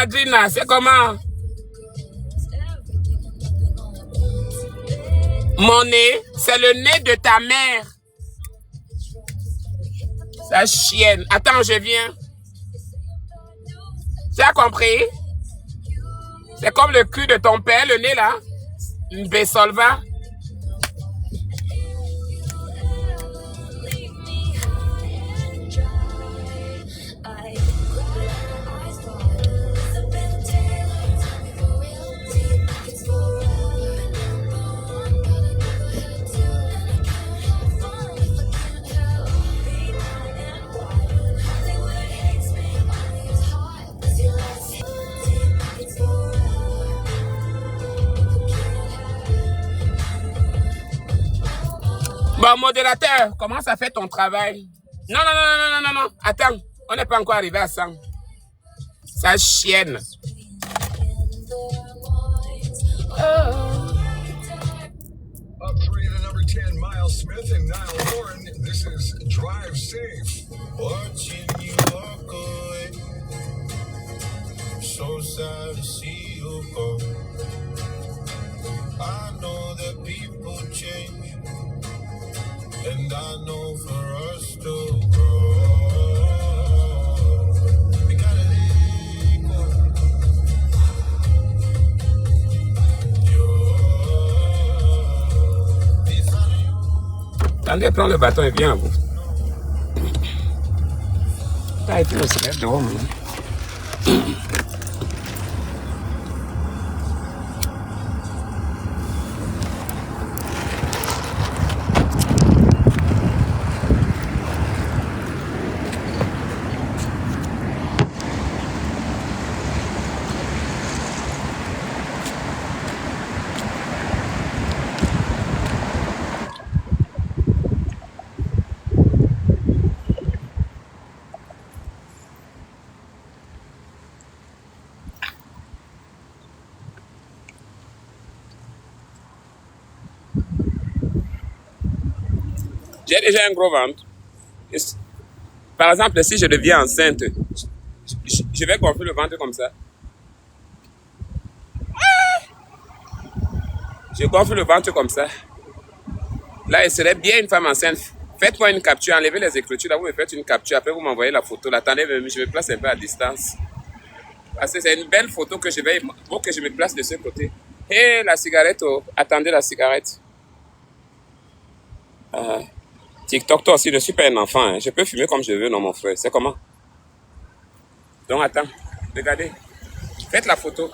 Adrina, c'est comment? Mon nez, c'est le nez de ta mère. Sa chienne. Attends, je viens. Tu as compris? C'est comme le cul de ton père, le nez là. Une Bessolva. Bon, modérateur, comment ça fait ton travail? Non, non, non, non, non, non, non. Attends, on n'est pas encore arrivé à ça. Sa chienne. Up 3 to number 10, Miles Smith and Niall Horan. This is Drive Safe. Watching you walk away. So sad to see you go. I know that people change. And I know for us to grow. We gotta let go. Attendez, prends le bâton et viens à vous. T'as été au cinéma de Rome. J'ai déjà un gros ventre. Par exemple, si je deviens enceinte, je vais gonfler le ventre comme ça. Je gonfle le ventre comme ça. Là, elle serait bien une femme enceinte. Faites-moi une capture, enlevez les écritures, là, vous me faites une capture, après vous m'envoyez la photo. Là, attendez, je me place un peu à distance. Parce que c'est une belle photo que je vais... Faut que je me place de ce côté. Hé, la cigarette, oh. Attendez la cigarette. TikTok, toi aussi, je ne suis pas un enfant. Hein. Je peux filmer comme je veux, non, mon frère. C'est comment? Donc, attends. Regardez. Faites la photo.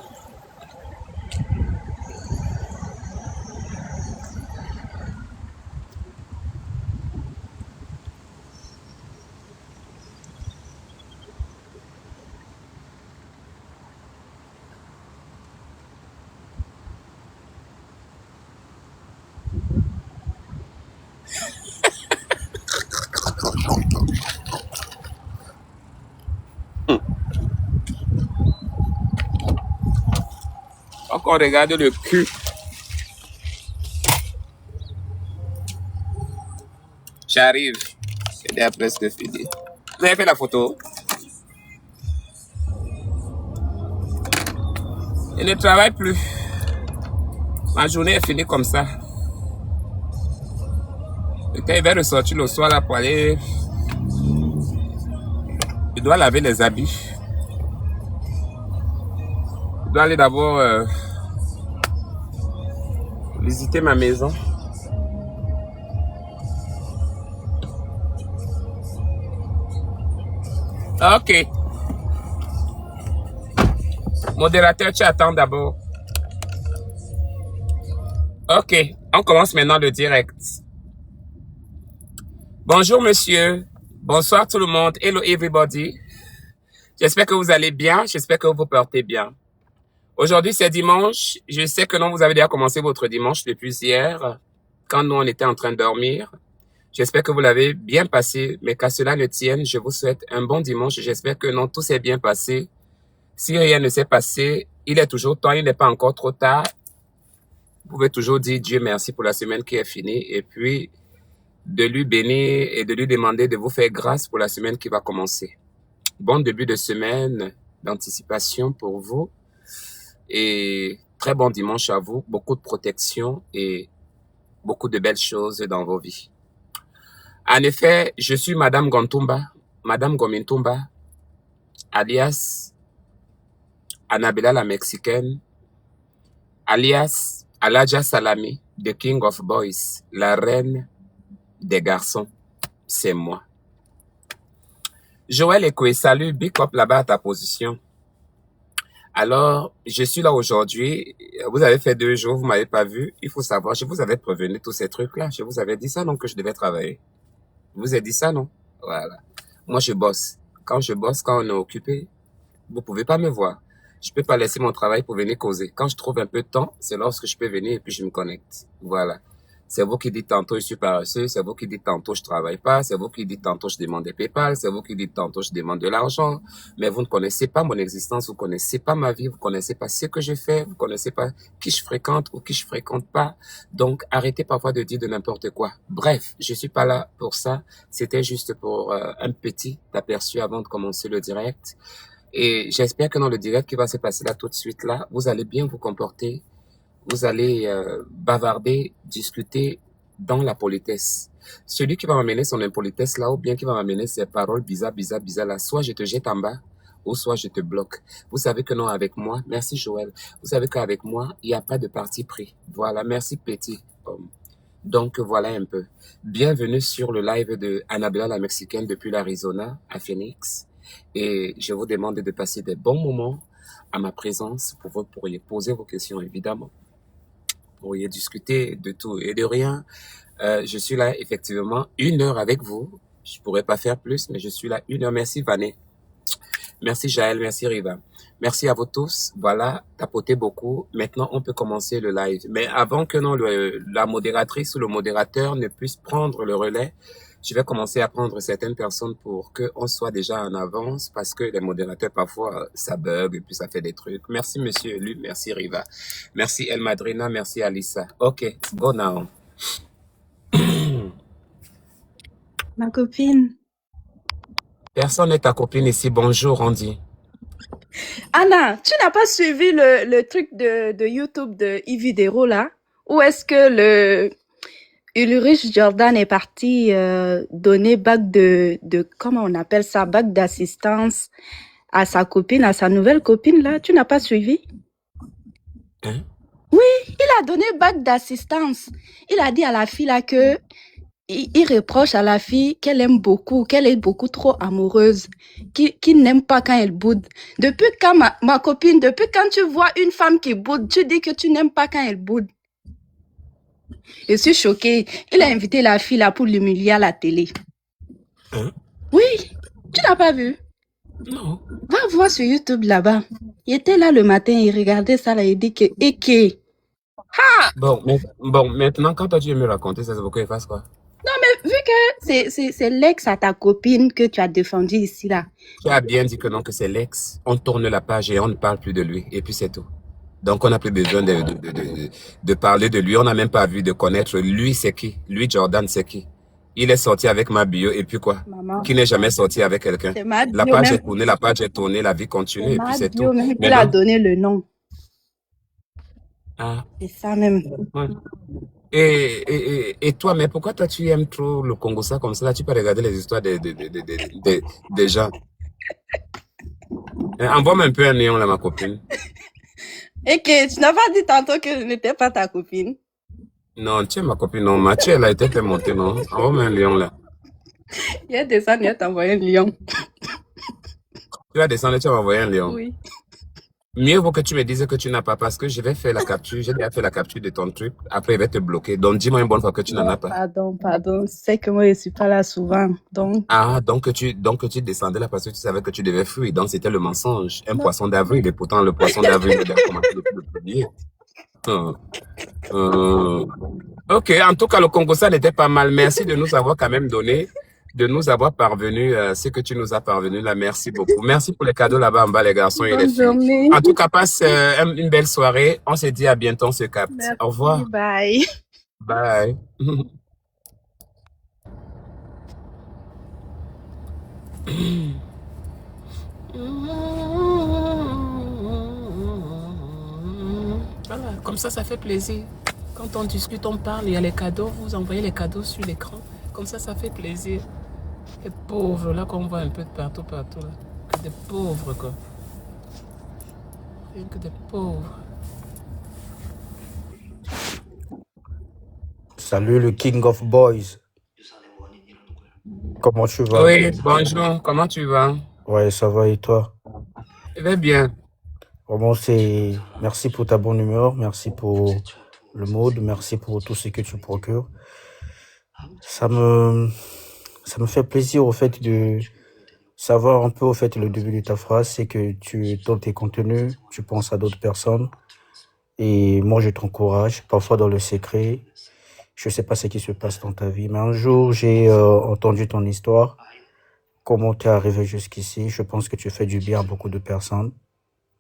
Encore regarde le cul. J'arrive. C'est déjà presque fini. Vous avez fait la photo? Je ne travaille plus. Ma journée est finie comme ça. Et quand il va ressortir le soir là pour aller... Je dois laver les habits. Je dois aller d'abord visiter ma maison. Ok. Modérateur, tu attends d'abord. Ok, on commence maintenant le direct. Bonjour monsieur, bonsoir tout le monde, hello everybody. J'espère que vous allez bien, j'espère que vous vous portez bien. Aujourd'hui c'est dimanche, je sais que non, vous avez déjà commencé votre dimanche depuis hier, quand nous on était en train de dormir. J'espère que vous l'avez bien passé, mais qu'à cela ne tienne, je vous souhaite un bon dimanche. J'espère que non, tout s'est bien passé. Si rien ne s'est passé, il est toujours temps, il n'est pas encore trop tard. Vous pouvez toujours dire Dieu merci pour la semaine qui est finie et puis de lui bénir et de lui demander de vous faire grâce pour la semaine qui va commencer. Bon début de semaine d'anticipation pour vous. Et très bon dimanche à vous. Beaucoup de protection et beaucoup de belles choses dans vos vies. En effet, je suis Madame Gontumba, Madame Gomintumba, alias Annabella la Mexicaine, alias Alaja Salami, the King of Boys, la reine des garçons. C'est moi. Joël Ekoué, salut, big up là-bas à ta position. Alors, je suis là aujourd'hui. Vous avez fait 2 jours, vous m'avez pas vu. Il faut savoir, je vous avais prévenu tous ces trucs-là. Je vous avais dit ça, non, que je devais travailler. Je vous ai dit ça, non? Voilà. Moi, je bosse. Quand je bosse, quand on est occupé, vous pouvez pas me voir. Je peux pas laisser mon travail pour venir causer. Quand je trouve un peu de temps, c'est lorsque je peux venir et puis je me connecte. Voilà. C'est vous qui dites tantôt je suis paresseux, c'est vous qui dites tantôt je travaille pas, c'est vous qui dites tantôt je demande des PayPal, c'est vous qui dites tantôt je demande de l'argent, mais vous ne connaissez pas mon existence, vous connaissez pas ma vie, vous connaissez pas ce que je fais, vous connaissez pas qui je fréquente ou qui je fréquente pas. Donc arrêtez parfois de dire de n'importe quoi. Bref, je suis pas là pour ça, c'était juste pour un petit aperçu avant de commencer le direct. Et j'espère que dans le direct qui va se passer là tout de suite là, vous allez bien vous comporter. Vous allez bavarder, discuter dans la politesse. Celui qui va m'amener son impolitesse là, ou bien qui va m'amener ses paroles bizarres là, soit je te jette en bas, ou soit je te bloque. Vous savez que non, avec moi, merci Joël, vous savez qu'avec moi, il n'y a pas de parti pris. Voilà, merci petit homme. Donc voilà un peu. Bienvenue sur le live de Annabella la Mexicaine depuis l'Arizona à Phoenix. Et je vous demande de passer des bons moments à ma présence pour vous pourriez poser vos questions évidemment. Vous pourriez discuter de tout et de rien. Je suis là effectivement 1 heure avec vous. Je pourrais pas faire plus, mais je suis là 1 heure. Merci Vané. Merci Jaël, merci Riva. Merci à vous tous. Voilà, tapotez beaucoup. Maintenant, on peut commencer le live. Mais avant que non, la modératrice ou le modérateur ne puisse prendre le relais, je vais commencer à prendre certaines personnes pour qu'on soit déjà en avance parce que les modérateurs, parfois, ça bug et puis ça fait des trucs. Merci, monsieur Elu. Merci, Riva. Merci, El Madrina. Merci, Alissa. OK, go now. Ma copine. Personne n'est ta copine ici. Bonjour, Andy. Anna, tu n'as pas suivi le truc de YouTube de Ividero là? Où est-ce que le Ulrich Jordan est parti donner bac de comment on appelle ça, bac d'assistance à sa copine, à sa nouvelle copine là? Tu n'as pas suivi? Hein? Oui, il a donné bac d'assistance. Il a dit à la fille là que il reproche à la fille qu'elle aime beaucoup, qu'elle est beaucoup trop amoureuse, qu'il n'aime pas quand elle boude. Depuis quand, ma copine, depuis quand tu vois une femme qui boude, tu dis que tu n'aimes pas quand elle boude. Je suis choquée. Il a invité la fille là pour l'humilier à la télé. Hein? Oui, tu n'as pas vu? Non. Va voir sur YouTube là-bas. Il était là le matin, il regardait ça là, il dit que... Bon, maintenant, quand toi tu veux me raconter ça, c'est pourquoi il fasse quoi? Non, mais vu que c'est l'ex à ta copine que tu as défendu ici, là. Tu as bien dit que non, que c'est l'ex. On tourne la page et on ne parle plus de lui. Et puis c'est tout. Donc on n'a plus besoin de parler de lui. On n'a même pas vu de connaître lui, c'est qui? Lui, Jordan, c'est qui? Il est sorti avec ma bio et puis quoi? Maman. Qui n'est jamais sorti avec quelqu'un? C'est ma La bio page même. est tournée, la page est tournée, la vie continue et puis c'est tout. Même, il a donné le nom. Ah. C'est ça même. Ouais. Et toi, mais pourquoi toi tu aimes trop le Congo ça comme ça? Là, tu peux regarder les histoires des gens. Envoie-moi un peu un néon là, ma copine. Et que tu n'as pas dit tantôt que je n'étais pas ta copine. Non, tu es ma copine. Non, Mathieu, elle a été fait monter, non? Envoie-moi un lion là. Il y a des années, tu as envoyé un lion. Tu vas descendre, tu vas m'envoyer un lion. Oui. Mieux vaut que tu me dises que tu n'as pas, parce que je vais faire la capture. J'ai déjà fait la capture de ton truc. Après, il va te bloquer. Donc, dis-moi une bonne fois que tu n'en as pas. Pardon. C'est que moi, je ne suis pas là souvent. Donc... Ah, donc tu descendais là parce que tu savais que tu devais fuir. Donc, c'était le mensonge. Un poisson d'avril. Et pourtant, le poisson d'avril, il a commencé depuis le premier. Ok, en tout cas, le Congo, ça n'était pas mal. Merci de nous avoir quand même donné, de nous avoir parvenu ce que tu nous as parvenu là. Merci beaucoup. Merci pour les cadeaux là-bas en bas, les garçons et les filles. journée. En tout cas, passe une belle soirée. On se dit à bientôt, on se capte. Merci, au revoir. Bye. Bye. Voilà, comme ça fait plaisir. Quand on discute, on parle, il y a les cadeaux, vous envoyez les cadeaux sur l'écran. Comme ça fait plaisir. Les pauvres, là, qu'on voit un peu de partout, là. Que des pauvres, quoi. Rien que des pauvres. Salut le King of Boys. Comment tu vas? Oui, bonjour, comment tu vas? Ouais, ça va et toi? Je vais bien. Vraiment, merci pour ta bonne humeur, merci pour le mood, merci pour tout ce que tu procures. Ça me fait plaisir au fait de savoir un peu au fait le début de ta phrase, c'est que dans tes contenus, tu penses à d'autres personnes. Et moi, je t'encourage, parfois dans le secret. Je sais pas ce qui se passe dans ta vie, mais un jour, j'ai entendu ton histoire, comment tu es arrivé jusqu'ici. Je pense que tu fais du bien à beaucoup de personnes.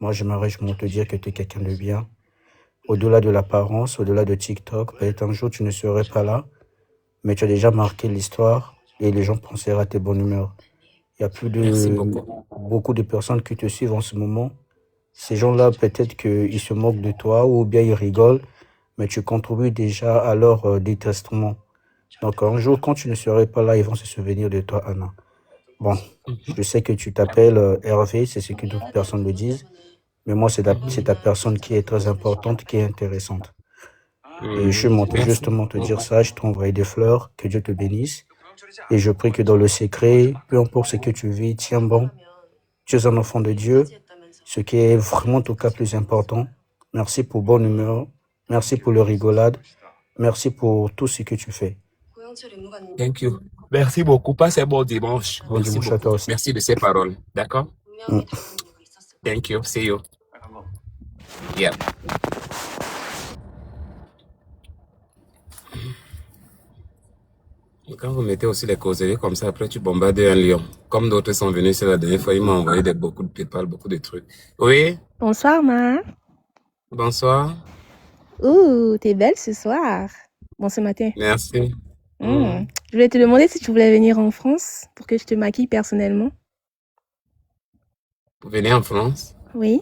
Moi, j'aimerais te dire que tu es quelqu'un de bien. Au-delà de l'apparence, au-delà de TikTok, peut-être un jour, tu ne serais pas là, mais tu as déjà marqué l'histoire et les gens penseraient à tes bonnes humeurs. Il y a Merci beaucoup. beaucoup de personnes qui te suivent en ce moment. Ces gens-là, peut-être qu'ils se moquent de toi ou bien ils rigolent, mais tu contribues déjà à leur détestement. Donc un jour, quand tu ne serais pas là, ils vont se souvenir de toi, Anna. Bon, je sais que tu t'appelles Hervé, c'est ce que d'autres personnes le disent, mais moi, c'est ta personne qui est très importante, qui est intéressante. Et je suis monté Merci. justement te dire ça, je t'envoie des fleurs, que Dieu te bénisse. Et je prie que dans le secret, peu importe ce que tu vis, tiens bon, tu es un enfant de Dieu, ce qui est vraiment en tout cas plus important. Merci pour bonne humeur, merci pour le rigolade, merci pour tout ce que tu fais. Thank you. Merci beaucoup. Passez un bon dimanche. Bon Merci dimanche à toi beaucoup. aussi. Merci de ces paroles. D'accord? Mm. Thank you. See you. Yeah. Et quand vous mettez aussi les causeries comme ça, après tu bombardes un lion. Comme d'autres sont venus sur la dernière fois, ils m'ont envoyé beaucoup de PayPal, beaucoup de trucs. Oui, Bonsoir, Ma. bonsoir. Ouh, t'es belle ce soir. Bon, ce matin. Merci. Je voulais te demander si tu voulais venir en France pour que je te maquille personnellement. Vous venez en France? Oui.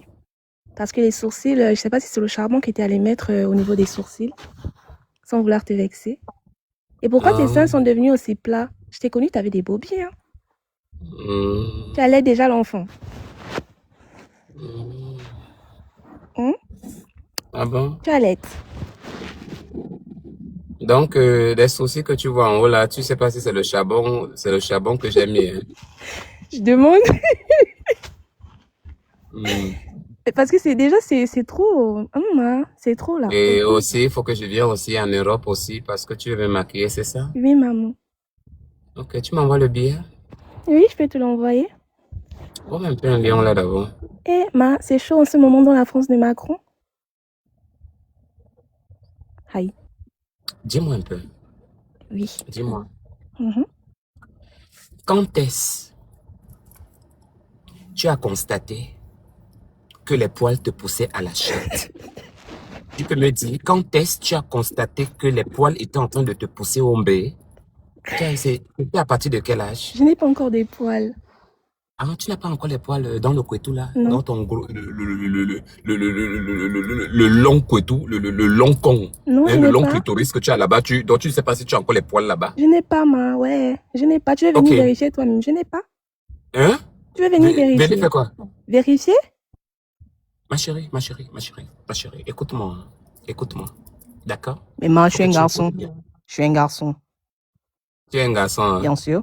Parce que les sourcils, je sais pas si c'est le charbon qui était allé mettre au niveau des sourcils, sans vouloir te vexer. Et pourquoi tes seins sont devenus aussi plats? Je t'ai connu, t'avais des beaux pieds. Hein. Tu allais déjà l'enfant. Ah bon? Tu allais. Donc, les sourcils que tu vois en haut là, tu sais pas si c'est le charbon que j'ai mis. Hein. Je demande. Parce que c'est trop. C'est trop là. Et aussi, il faut que je vienne aussi en Europe aussi parce que tu veux me maquiller, c'est ça? Oui, maman. Ok, tu m'envoies le billet? Oui, je peux te l'envoyer. On va un peu un lion là d'abord. Eh, Ma, c'est chaud en ce moment dans la France de Macron. Aïe. Dis-moi un peu. Oui. Dis-moi. Mhm. Quand est-ce tu as constaté que les poils te poussaient à la chatte? Tu peux me dire, quand est-ce que tu as constaté que les poils étaient en train de te pousser au mbé? C'était à partir de quel âge? Je n'ai pas encore des poils. Ah non, tu n'as pas encore les poils dans le couetou là? Non. Dans ton gros, le long couetou, le long con. Non, je Le n'ai long pas. clitoris que tu as là-bas, donc tu ne sais pas si tu as encore les poils là-bas. Je n'ai pas, Ma, ouais. Je n'ai pas. Tu veux venir Ok. vérifier toi-même? Je n'ai pas. Hein? Tu veux venir Venez vérifier? faire quoi? Vérifier? Ma chérie, écoute-moi. D'accord? Mais moi, je suis Faut un que tu garçon. écoutes bien. Je suis un garçon, Tu es un garçon. Hein? bien sûr.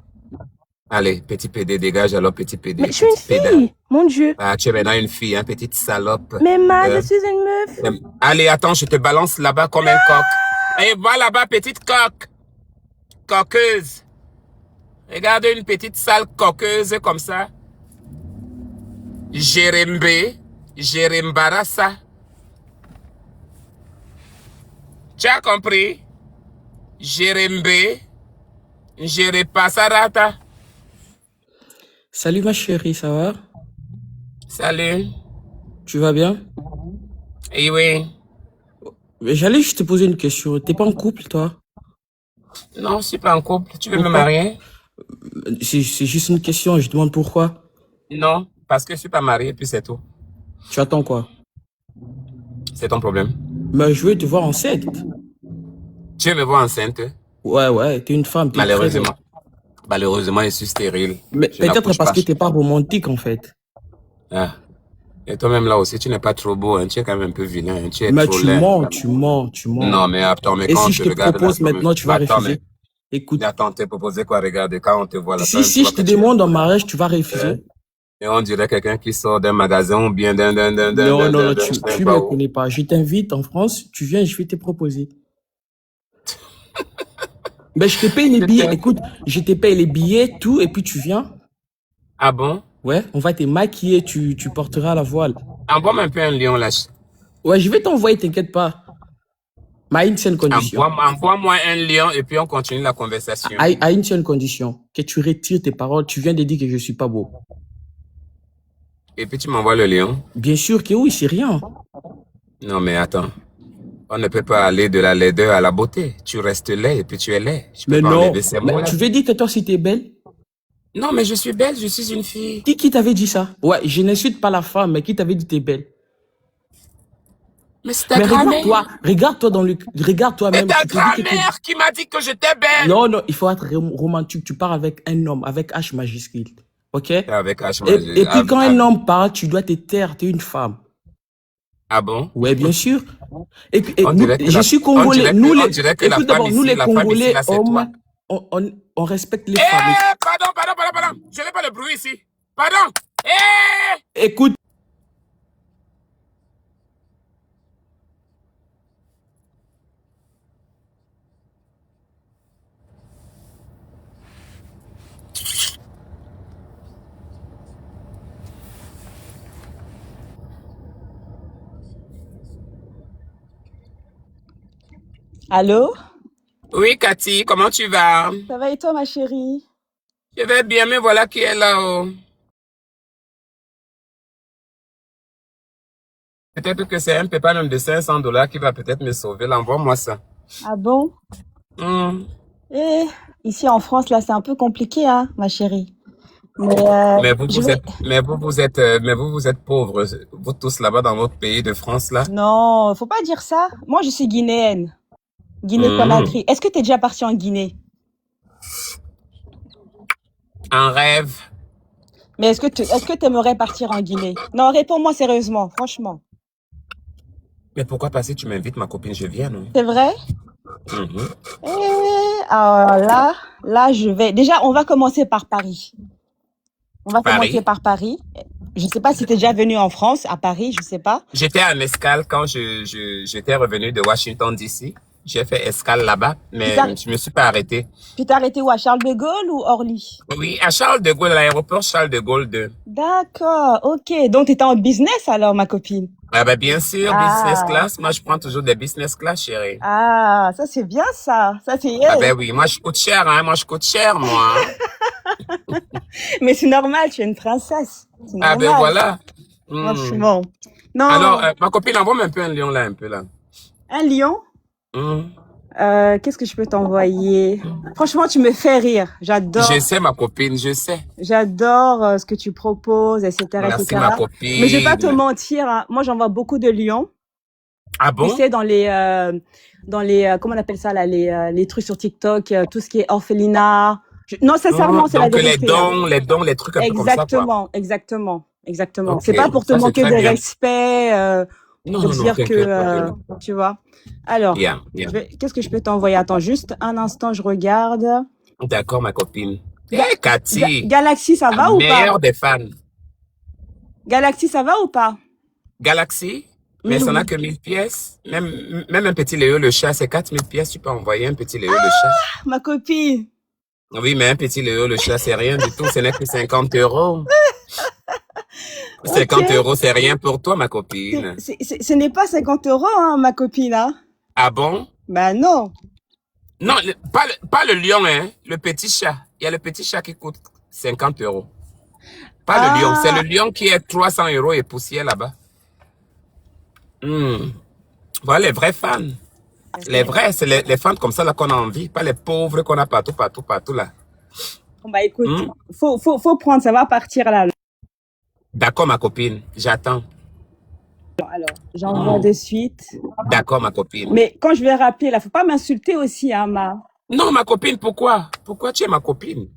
Allez, petit PD, dégage alors, petit PD. Mais je suis une petit pédale. fille, mon Dieu. Ah, tu es maintenant une fille, hein, petite salope. Mais Ma, je suis une meuf. Allez, attends, je te balance là-bas comme un coq. Et va là-bas, petite coque. Coqueuse. Regarde une petite sale coqueuse comme ça. Jerembarassa. Tu as compris? Jerepasarata. Salut ma chérie, ça va? Salut. Tu vas bien? Eh oui. Mais j'allais juste te poser une question. T'es pas en couple, toi? Non, je suis pas en couple. Tu veux me Pourquoi? marier? C'est juste une question, je demande pourquoi. Non, parce que je suis pas marié, puis c'est tout. Tu attends quoi? C'est ton problème. Mais je veux te voir enceinte. Tu veux me voir enceinte? Ouais, t'es une femme, t'es très belle. Malheureusement. Malheureusement, je suis stérile. Mais Je peut-être n'accouche parce pas. que t'es pas romantique, en fait. Ah. Et toi-même là aussi, tu n'es pas trop beau, hein. Tu es quand même un peu vilain, hein. Tu es Mais trop tu laid. mens, tu mens, tu mens. Non, mais attends, mais Et quand on si je te te regarde là, propose maintenant, tu vas attends, mais refuser? Écoute, attends, t'es proposé quoi? Regarde, quand on te voit là, si toi-même, tu je vois te que tu es demande en beau, là. mariage, tu vas Hein? refuser? Et on dirait quelqu'un qui sort d'un magasin ou bien Non, je sais tu pas me où. connais pas. Je t'invite en France, tu viens, je vais te proposer. Mais je te paye les billets. C'était- Écoute, je te paye les billets, tout, et puis tu viens. Ah bon? Ouais, on va te maquiller, tu porteras la voile. Envoie-moi un peu un lion là. Ouais, je vais t'envoyer, t'inquiète pas. Mais à une seule condition. Envoie-moi un lion et puis on continue la conversation. À une seule condition. Que tu retires tes paroles. Tu viens de dire que je suis pas beau. Et puis tu m'envoies le lion. Bien sûr que oui, c'est rien. Non, mais attends. On ne peut pas aller de la laideur à la beauté. Tu restes laid et puis tu es laid. Je peux Mais pas non. enlever ces Mais mots-là. tu veux dire que toi, si t'es belle? Non, mais je suis belle, je suis une fille. Qui t'avait dit ça? Ouais, je n'insulte pas la femme, mais qui t'avait dit t'es belle? Mais c'est ta Mais grand-mère. regarde-toi C'est même. ta Tu te dis que t'es... grand-mère qui m'a dit que j'étais belle. Non, il faut être romantique. Tu pars avec un homme, avec H majuscule. Ok? Avec H Et puis quand un homme parle, tu dois te taire, t'es une femme. Ah bon? Ouais, bien sûr. Et puis, On dirait que je suis congolais. on dirait que la Écoute femme d'abord, nous ici, les la femme ici, Congolais, là, c'est toi. on respecte les Eh, femmes. pardon. Je n'ai pas le bruit ici. Pardon. Eh! Écoute, Allô? Oui, Cathy, comment tu vas? Ça va et toi, ma chérie? Je vais bien, mais voilà qui est là-haut. Peut-être que c'est un pépin même de $500 qui va peut-être me sauver. Là, envoie-moi ça. Ah bon? Hmm. Eh, ici en France, là, c'est un peu compliqué, hein, ma chérie. Mais Mais vous, je vous vais... êtes, mais vous êtes pauvres, vous tous là-bas dans votre pays de France, là. Non, faut pas dire ça. Moi, je suis guinéenne. Hmm. Guinée-Conakry. Est-ce que tu es déjà partie en Guinée? Un rêve. Mais est-ce que tu aimerais partir en Guinée? Non, réponds-moi sérieusement, franchement. Mais pourquoi pas si tu m'invites, ma copine, je viens, non? C'est vrai? Mhm. Alors là, je vais... Déjà, on va commencer par Paris. On va commencer Paris. par Paris. Je sais pas si tu es déjà venu en France, à Paris, je sais pas. J'étais en escale quand j'étais revenu de Washington, D.C. J'ai fait escale là-bas, mais je me suis pas arrêté. Tu t'es arrêté où, à Charles de Gaulle ou Orly? Oui, à Charles de Gaulle, à l'aéroport Charles de Gaulle 2. D'accord, ok. Donc, tu étais en business alors, ma copine? Ah ben bien sûr, business Ah, class. Moi, je prends toujours des business class, chérie. ah, ça c'est bien ça. Ça c'est... Ah ben oui, moi je coûte cher, hein. Moi je coûte cher, moi. Mais c'est normal, tu es une princesse. C'est Ah ben normal, voilà. Hmm. franchement. Non, Alors, ma copine, envoie-moi un peu un lion là, un peu là. un lion? Hmm. Qu'est-ce que je peux t'envoyer? Franchement, tu me fais rire. Je J'adore, sais, ma copine, je sais. j'adore ce que tu proposes, etc., Merci, etc. ma Mais je vais pas te copine. mentir, hein. Moi, j'envoie beaucoup de lions. Ah Tu bon? sais, dans les, comment on appelle ça là, les trucs sur TikTok, tout ce qui est orphelinat. Non, sincèrement, c'est la Donc vérité, hein. les dons, les trucs un peu comme ça, quoi. Exactement. Ok, C'est pas pour te ça c'est manquer très de bien. respect, Non, pour non, non, dire t'inquiète que, pas. tu vois. Alors, Bien, bien. qu'est-ce que je peux t'envoyer? Attends, juste un instant, je regarde. D'accord, ma copine. Ga- Eh, Cathy, Galaxy, ça la va ou pas? meilleure des fans. Galaxy, ça va ou pas? Galaxy, mais ça n'a que 1000 pièces. Même un petit Léo le chat, c'est 4000 pièces. Tu peux envoyer un petit Léo le chat. Ma copine. Oui, mais un petit Léo le chat, c'est rien du tout. Ce n'est que 50 €. Ok. 50 €, c'est rien pour toi, ma copine. Ce n'est pas 50 euros, hein, ma copine, hein? Ah bon? Ben non. Non, pas le lion, hein. Le petit chat. Il y a le petit chat qui coûte 50 €. Pas le lion. C'est le Ah, lion qui est 300 € et poussière là-bas. Hmm. Voilà les vrais fans. Les vrais, c'est les fans comme ça là qu'on a envie. Pas les pauvres qu'on a partout là. bon, bah écoute, Hmm. faut prendre, ça va partir là. D'accord, ma copine. J'attends. Alors, J'envoie de suite. D'accord, ma copine. Mais quand je vais rappeler, là, faut pas m'insulter aussi, hein, ma. Non, ma copine, pourquoi? Pourquoi tu es ma copine?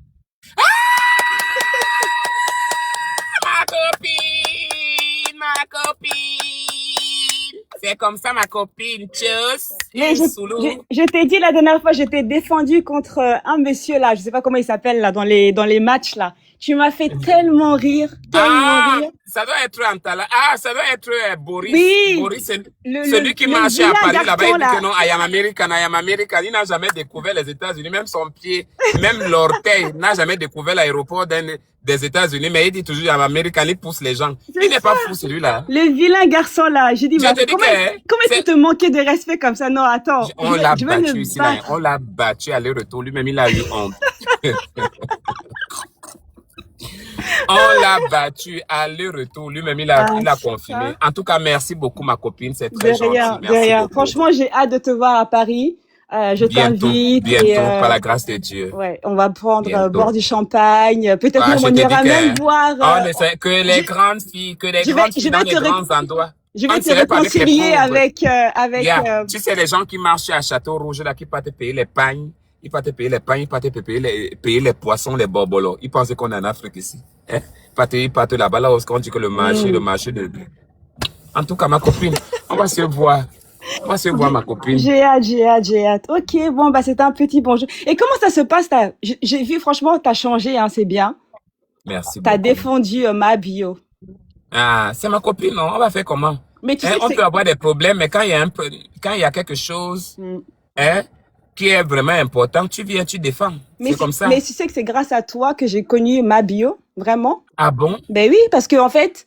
Ma copine, ma copine. C'est comme ça, ma copine. Tchuss. Mais je t'ai dit la dernière fois, je t'ai défendu contre un monsieur là, je sais pas comment il s'appelle là, dans les matchs là. Tu m'as fait tellement rire, tellement rire. Ça doit être ça doit être Boris. Oui. Boris, celui qui marchait à Paris là-bas, il dit que non, I am American. Il n'a jamais découvert les États-Unis, même son pied, même l'orteil n'a jamais découvert l'aéroport des États-Unis, mais il dit toujours I am American, il pousse les gens. Il n'est pas fou celui-là. Le vilain garçon là, j'ai dit, comment est-ce que te manquer de respect comme ça? Non, attends. On l'a battu ici, là. On l'a battu aller-retour. Lui-même, il a eu honte. On l'a battu aller-retour. Lui-même, il a confirmé. En tout cas, merci beaucoup, ma copine. C'est très gentil. Merci beaucoup. Franchement, j'ai hâte de te voir à Paris. Je t'invite. Bientôt, par la grâce de Dieu. Ouais, on va boire du champagne. Peut-être on ira même boire. Que les grandes filles, que les grandes filles dans les grands endroits. Je vais te réconcilier avec. Tu sais, les gens qui marchent à Château-Rouge, là, qui partent te payer les pagnes. Ils partent te payer les pagnes, ils partent te payer les poissons, les borbolos. Ils pensent qu'on est en Afrique ici. Hein? Ils partent là-bas, là, où on dit que le marché de... En tout cas, ma copine, on va se voir. On va se voir, ma copine. J'ai hâte. Ok, bon, c'est un petit bonjour. Et comment ça se passe? J'ai vu, franchement, t'as changé, hein, c'est bien. Merci. T'as défendu ma bio. Ah, c'est ma copine, non? On va faire comment? Mais tu sais, on peut avoir des problèmes, mais quand il y a quelque chose, qui est vraiment important, tu viens, tu défends. C'est comme ça. Mais tu sais que c'est grâce à toi que j'ai connu ma bio, vraiment. Ah bon? Ben oui, parce que en fait,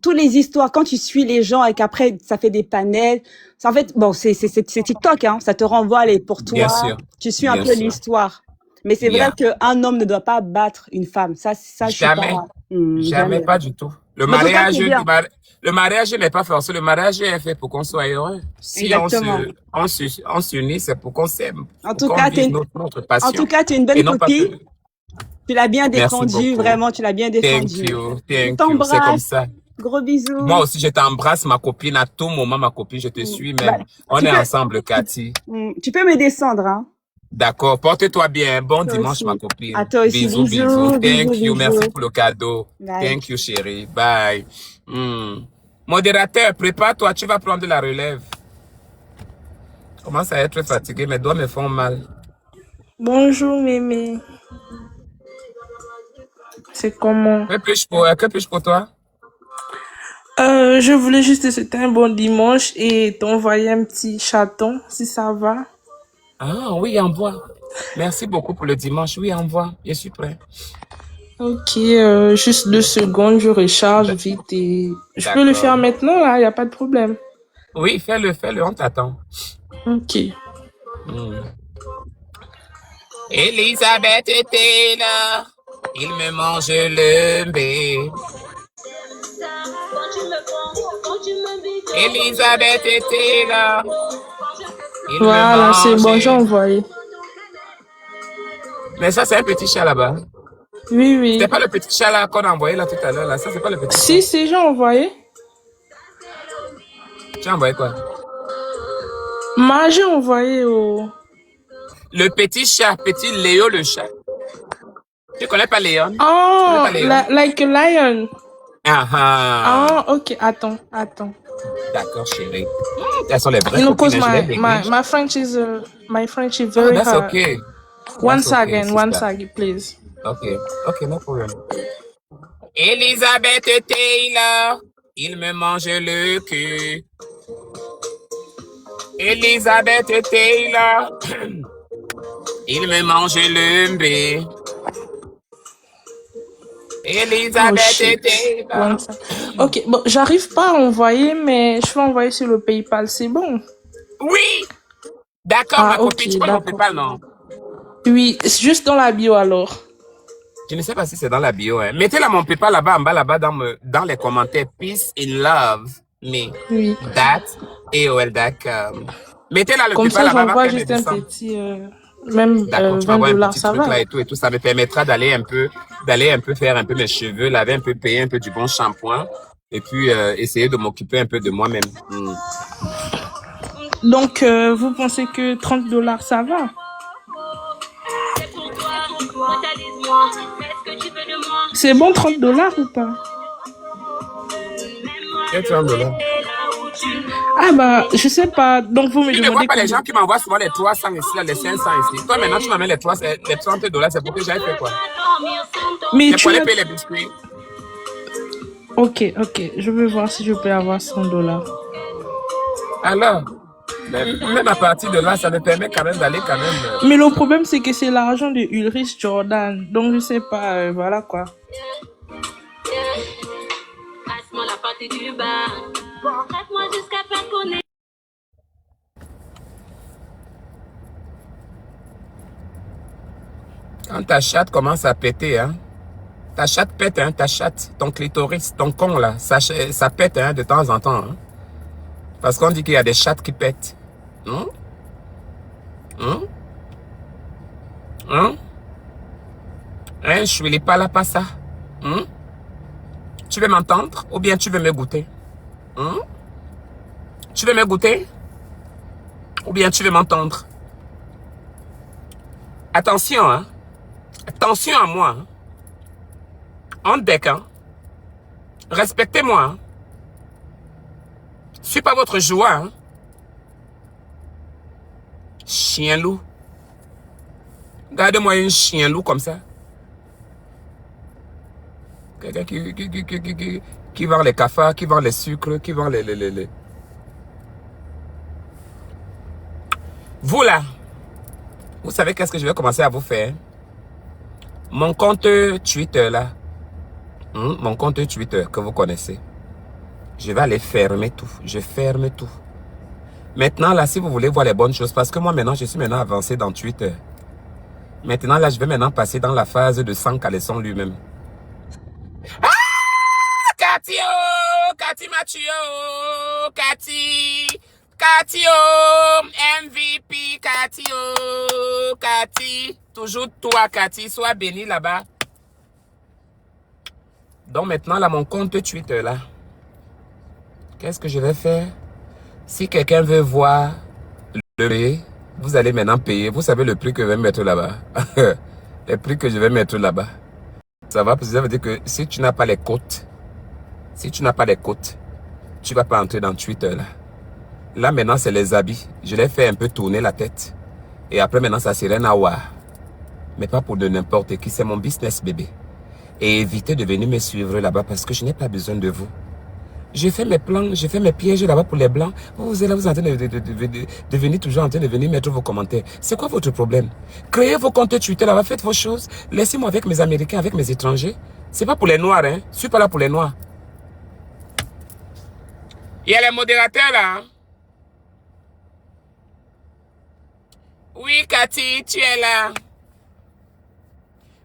toutes les histoires, quand tu suis les gens et qu'après ça fait des panels, en fait, bon, c'est TikTok, hein, ça te renvoie pour toi. Bien sûr. Tu suis un peu l'histoire. Mais c'est vrai qu'un homme ne doit pas battre une femme. Ça, jamais. Jamais, pas du tout. Le mariage n'est pas forcé. Le mariage est fait pour qu'on soit heureux. Si on s'unit, c'est pour qu'on s'aime. En tout cas, notre passion. En tout cas, tu es une bonne copine. Tu l'as bien défendu, vraiment, tu l'as bien défendu. Thank you. C'est comme ça. Gros bisous. Moi aussi, je t'embrasse, ma copine. À tout moment, ma copine, je te suis même. On est ensemble, Cathy. Tu peux me descendre, hein. D'accord. Porte-toi bien. Bon dimanche, ma copine. À toi aussi. Bisous. Thank you. Merci pour le cadeau. Bye. Thank you, chérie. Bye. Modérateur, prépare-toi. Tu vas prendre la relève. Je commence à être fatigué. Mes doigts me font mal. Bonjour, mémé. C'est comment? Que puis-je pour toi? Je voulais juste te souhaiter un bon dimanche et t'envoyer un petit chaton, si ça va. Ah oui, envoie. Merci beaucoup pour le dimanche. Oui, envoie. Je suis prêt. Ok, juste 2 secondes, je recharge vite et... Je peux le faire maintenant, là, il n'y a pas de problème. Oui, fais-le, on t'attend. Ok. Elisabeth était là. Il me mange le bé. Elisabeth était là. Voilà, c'est bon, j'ai envoyé. Mais ça, c'est un petit chat là-bas. Oui. C'est pas le petit chat là qu'on a envoyé là tout à l'heure. Là. Ça, c'est pas le petit chat. Si, j'ai envoyé. Tu as envoyé quoi? J'ai envoyé au... Le petit chat, petit Léo le chat. Tu connais pas Léon? Oh, like a lion. Ah, ok, attends. D'accord, chérie. Elles sont les vraies copines. Because my French is very that's hard. Okay. Once again, please. Okay, no problem. Elisabeth Taylor, il me mange le cul. Elisabeth Taylor, il me mange le bé. Elisabeth Taylor. Ok, bon, j'arrive pas à envoyer, mais je peux envoyer sur le PayPal, c'est bon? Oui! D'accord, ma copine, tu peux mon PayPal, non? Oui, c'est juste dans la bio alors. Je ne sais pas si c'est dans la bio. Hein. Mettez-la mon PayPal là-bas, en bas, là-bas, dans les commentaires. Peace in love me. Oui. That AOL.com. Mettez-la le comme PayPal ça, là-bas. j'envoie juste un petit... même $20, ça va. Et tout. Ça me permettra d'aller un peu faire un peu mes cheveux, laver un peu, payer un peu du bon shampoing. Et puis, essayer de m'occuper un peu de moi-même. Donc, vous pensez que $30, ça va? C'est bon, $30 ou pas? Et $30. Ah bah, je sais pas. Donc, vous me Tu ne vois demandez pas les combien? gens qui m'envoient souvent les 300 ici, là, les 500 ici. Toi, maintenant, tu m'amènes les $30, c'est pour que j'aille faire quoi? Mais C'est tu pour aller n'as... payer les biscuits. Ok, je vais voir si je peux avoir $100. Alors, même à partir de là, ça me permet quand même d'aller quand même. Mais le problème, c'est que c'est l'argent de Ulrich Jordan. Donc, je sais pas, voilà quoi. Quand ta chatte commence à péter, hein, ta chatte pète, hein, ta chatte, ton clitoris, ton con là, ça pète hein, de temps en temps. Hein. Parce qu'on dit qu'il y a des chattes qui pètent. Hein? Je suis pas là, pas ça. Tu veux m'entendre ou bien tu veux me goûter? Tu veux me goûter? Ou bien tu veux m'entendre? Attention, hein. Attention à moi. Hein. En deck, hein. Respectez-moi. Hein. Je suis pas votre joie, hein. Chien loup. Gardez-moi un chien loup comme ça. Quelqu'un qui vend les cafards, qui vend les sucres, qui vend les... Vous là, vous savez qu'est-ce que je vais commencer à vous faire? Mon compte Twitter là, mon compte Twitter que vous connaissez, je vais aller fermer tout. Je ferme tout. Maintenant là, si vous voulez voir les bonnes choses, parce que moi maintenant, je suis maintenant avancé dans Twitter. Maintenant là, je vais maintenant passer dans la phase de sang caleçon lui-même. Ah! Cathy, oh! Cathy Mathieu, oh! Cathy, oh! MVP, Cathy, oh! Cathy, toujours toi, Cathy, sois bénie là-bas. Donc maintenant, là, mon compte Twitter, là, qu'est-ce que je vais faire? Si quelqu'un veut voir le prix, vous allez maintenant payer. Vous savez le prix que je vais mettre là-bas. Le prix que je vais mettre là-bas. Ça va, parce que ça veut dire que si tu n'as pas les côtes, tu vas pas entrer dans Twitter, là. Là, maintenant, c'est les habits. Je les fais un peu tourner la tête. Et après, maintenant, ça serait Nawa. Mais pas pour de n'importe qui. C'est mon business, bébé. Et évitez de venir me suivre là-bas parce que je n'ai pas besoin de vous. J'ai fait mes plans, j'ai fait mes pièges là-bas pour les blancs. Vous êtes là, vous êtes en train de venir toujours en train de venir mettre vos commentaires. C'est quoi votre problème? Créez vos comptes Twitter là-bas, faites vos choses. Laissez-moi avec mes Américains, avec mes étrangers. C'est pas pour les Noirs, hein. Je suis pas là pour les Noirs. Il y a les modérateurs là. Hein? Oui, Cathy, tu es là.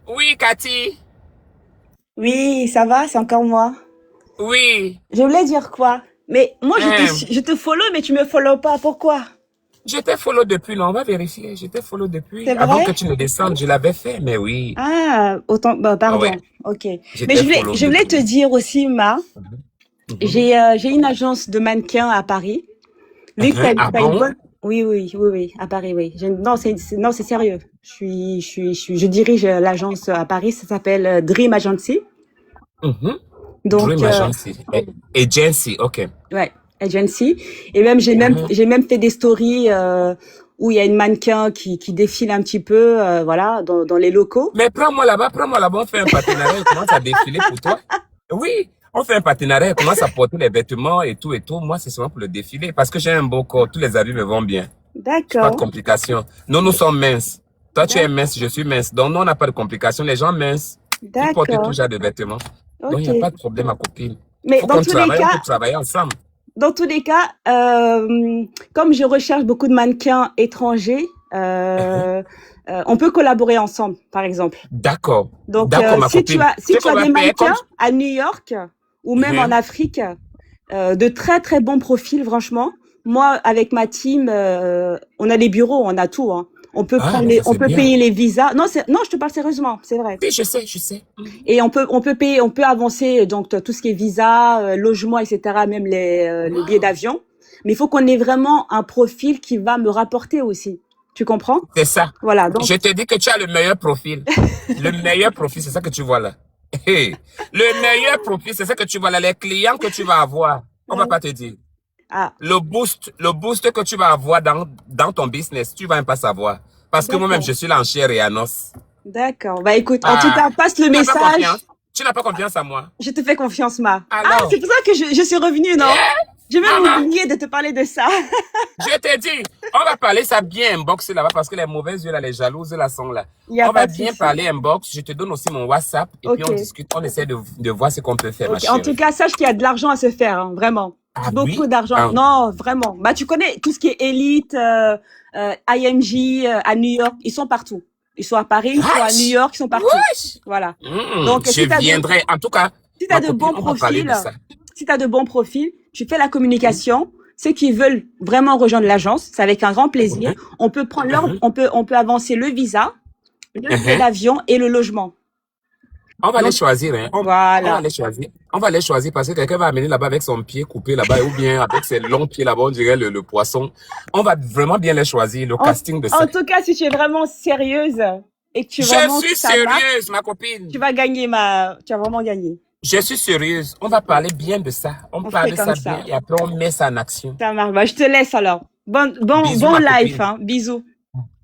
Oui, Cathy. Oui, ça va, c'est encore moi. Oui. Je voulais dire quoi? Mais moi, je te follow, mais tu me follow pas. Pourquoi? Je t'ai follow depuis, non, on va vérifier. Je t'ai follow depuis. C'est Avant vrai? que tu ne descendes, je l'avais fait, mais oui. Ah, autant, bah, pardon. Ouais. Ok. Je Mais t'ai follow je voulais te depuis. dire aussi, Ma, j'ai une agence de mannequins à Paris. Vu que Ah t'as une bon? bonne... Oui, à Paris, oui. Non, c'est sérieux. Je dirige l'agence à Paris, ça s'appelle Dream Agency. Donc, Dream Agency. Agency, ok. ouais, Agency. Et même, j'ai même fait des stories où il y a une mannequin qui défile un petit peu, voilà, dans les locaux. Mais prends-moi là-bas, on fait un partenariat, on commence à défiler pour toi. Oui, on fait un partenariat, on commence à porter les vêtements et tout. Moi, c'est seulement pour le défilé, parce que j'ai un beau corps, tous les habits me vont bien. Pas de D'accord. complications. Nous sommes minces. Toi, tu es mince, je suis mince. Donc, nous, on n'a pas de complications. Les gens minces, ils portent tout D'accord. genre de vêtements. Donc, il n'y a Ok. pas de problème, ma copine. Mais Faut dans qu'on tous les travaille, on peut cas, travailler ensemble. comme je recherche beaucoup de mannequins étrangers, on peut collaborer ensemble, par exemple. D'accord. Donc, D'accord, ma si tu copine. as, si Tu sais tu as qu'on va des faire comme... mannequins à New York ou même en Afrique, de très très bons profils, franchement. Moi, avec ma team, on a les bureaux, on a tout. Hein. On peut Ah, prendre ça on c'est peut bien. payer les visas. Non, non, je te parle sérieusement, c'est vrai. Oui, je sais, je sais. Et on peut payer, on peut avancer donc tout ce qui est visa, logement, etc., même les billets Wow. d'avion. Mais il faut qu'on ait vraiment un profil qui va me rapporter aussi. Tu comprends? C'est ça. Voilà. Donc, Je te dis que tu as le meilleur profil. Le meilleur profil, c'est ça que tu vois là. Hey. Le meilleur profil, c'est ça que tu vois là. Les clients que tu vas avoir, on va pas te dire. ah, Le boost que tu vas avoir dans ton business, tu vas même pas savoir. Parce que moi-même, d'accord. je suis là en chair et en os. D'accord. Bah écoute, en tout Ah, cas, passe le tu n'as pas message. confiance? Tu n'as pas confiance en moi? Je te fais confiance, Ma. Ah, Alors, c'est pour ça que je suis revenue, non? Je vais maman, oublier de te parler de ça. je t'ai dit, on va parler ça bien inbox là-bas parce que les mauvaises yeux là, les jalouses là sont là. Il y a On pas va de bien souci. parler inbox. Je te donne aussi mon WhatsApp et puis Ok. on discute, on essaie de voir ce qu'on peut faire, ma Ok. En tout chérie. cas, sache qu'il y a de l'argent à se faire, hein, vraiment. Ah Beaucoup oui? d'argent. Ah, Non, vraiment. Bah, tu connais tout ce qui est Elite, IMG, à New York. Ils sont partout. Ils sont à Paris, ils sont à New wesh, York, ils sont partout. wesh. Voilà. Donc, Je si t'as viendrai. En tout cas, si ma t'as de copine, bons on va parler de profils, ça. si t'as de bons profils, tu fais la communication. Ceux qui veulent vraiment rejoindre l'agence, c'est avec un grand plaisir. On peut prendre on peut avancer le visa, le billet d'avion et le logement. On va les Donc, choisir, hein. On va voilà. les choisir. On va les choisir parce que quelqu'un va amener là-bas avec son pied coupé là-bas ou bien avec ses longs pieds là-bas, on dirait le poisson. On va vraiment bien les choisir, le casting de ça. En tout cas, si tu es vraiment sérieuse et que tu Je vraiment suis ça marche, sérieuse, ma copine. tu vas vraiment gagner. Je suis sérieuse. On va parler bien de ça. On On parle fait de comme ça ça. bien et après on met ça en action. Ça marche. Bah, je te laisse alors. Bisous, Bon ma life, copine. hein. Bisous.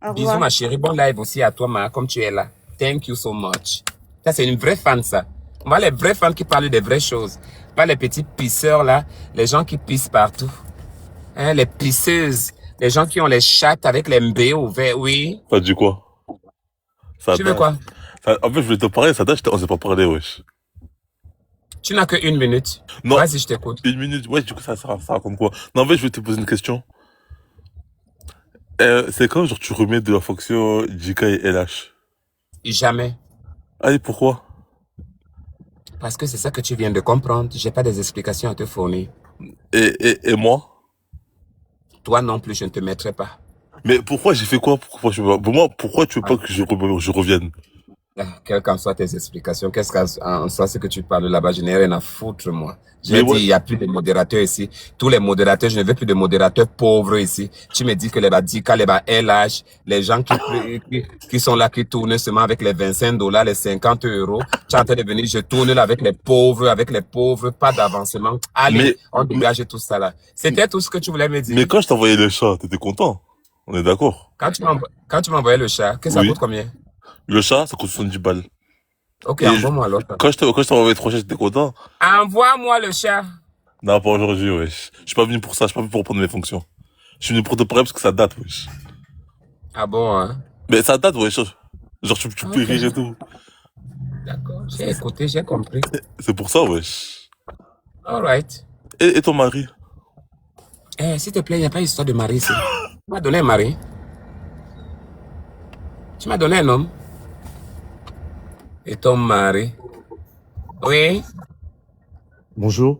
Au Bisous, revoir. ma chérie. Bon live aussi à toi, ma, comme tu es là. Thank you so much. Ça, c'est une vraie fan, ça. Moi, les vrais fans qui parlent des vraies choses. Pas les petits pisseurs, là. Les gens qui pissent partout. Hein, les pisseuses. Les gens qui ont les chattes avec les MBO ouverts, oui. Ça dit quoi? Ça Tu veux date. quoi? En fait, je voulais te parler, ça date, on s'est pas parlé, wesh. Tu n'as que 1 minute. Non, Vas-y, je t'écoute. 1 minute, ouais, du coup, ça raconte quoi? Non, en fait, je vais te poser une question. C'est quand, genre, tu remets de la fonction JK et LH? Jamais. Allez, pourquoi? Parce que c'est ça que tu viens de comprendre. J'ai pas des explications à te fournir. Et moi? Toi non plus, je ne te mettrai pas. Mais pourquoi j'ai fait quoi? Pourquoi tu veux pas que je revienne? Quelles qu'en soient tes explications, qu'est-ce qu'en soit ce que tu parles là-bas, je n'ai rien à foutre, moi. Mais J'ai dit, ouais, il n'y a plus de modérateurs ici. Tous les modérateurs, je ne veux plus de modérateurs pauvres ici. Tu me dis que les Badika, les LH, les gens qui sont là, qui tournent seulement avec les $25, les 50 euros. Tu es en train de venir, je tourne là avec les pauvres, pas d'avancement. Allez, mais, on dégage tout ça là. C'était tout ce que tu voulais me mais dire. quand je t'envoyais le chat, t'étais content? On est d'accord? Quand tu m'as envoyé le chat, que ça Oui. coûte combien? Le chat, ça coûte 70 balles. Ok, Et envoie-moi l'autre. quand je t'ai envoyé 3 chats, j'étais content? Envoie-moi le chat. Non, pas aujourd'hui, wesh. Je suis pas venu pour ça, je suis pas venu pour reprendre mes fonctions. Je suis venu pour te parler parce que ça date, wesh. Ah bon, hein? Mais ça date, wesh. Genre, tu peux Ok. rire et tout. D'accord, j'ai écouté, j'ai compris. C'est pour ça, wesh. Alright. Et ton mari? S'il te plaît, il n'y a pas histoire de mari ici. Tu m'as donné un mari. Tu m'as donné un homme. Et ton mari. Oui. Bonjour,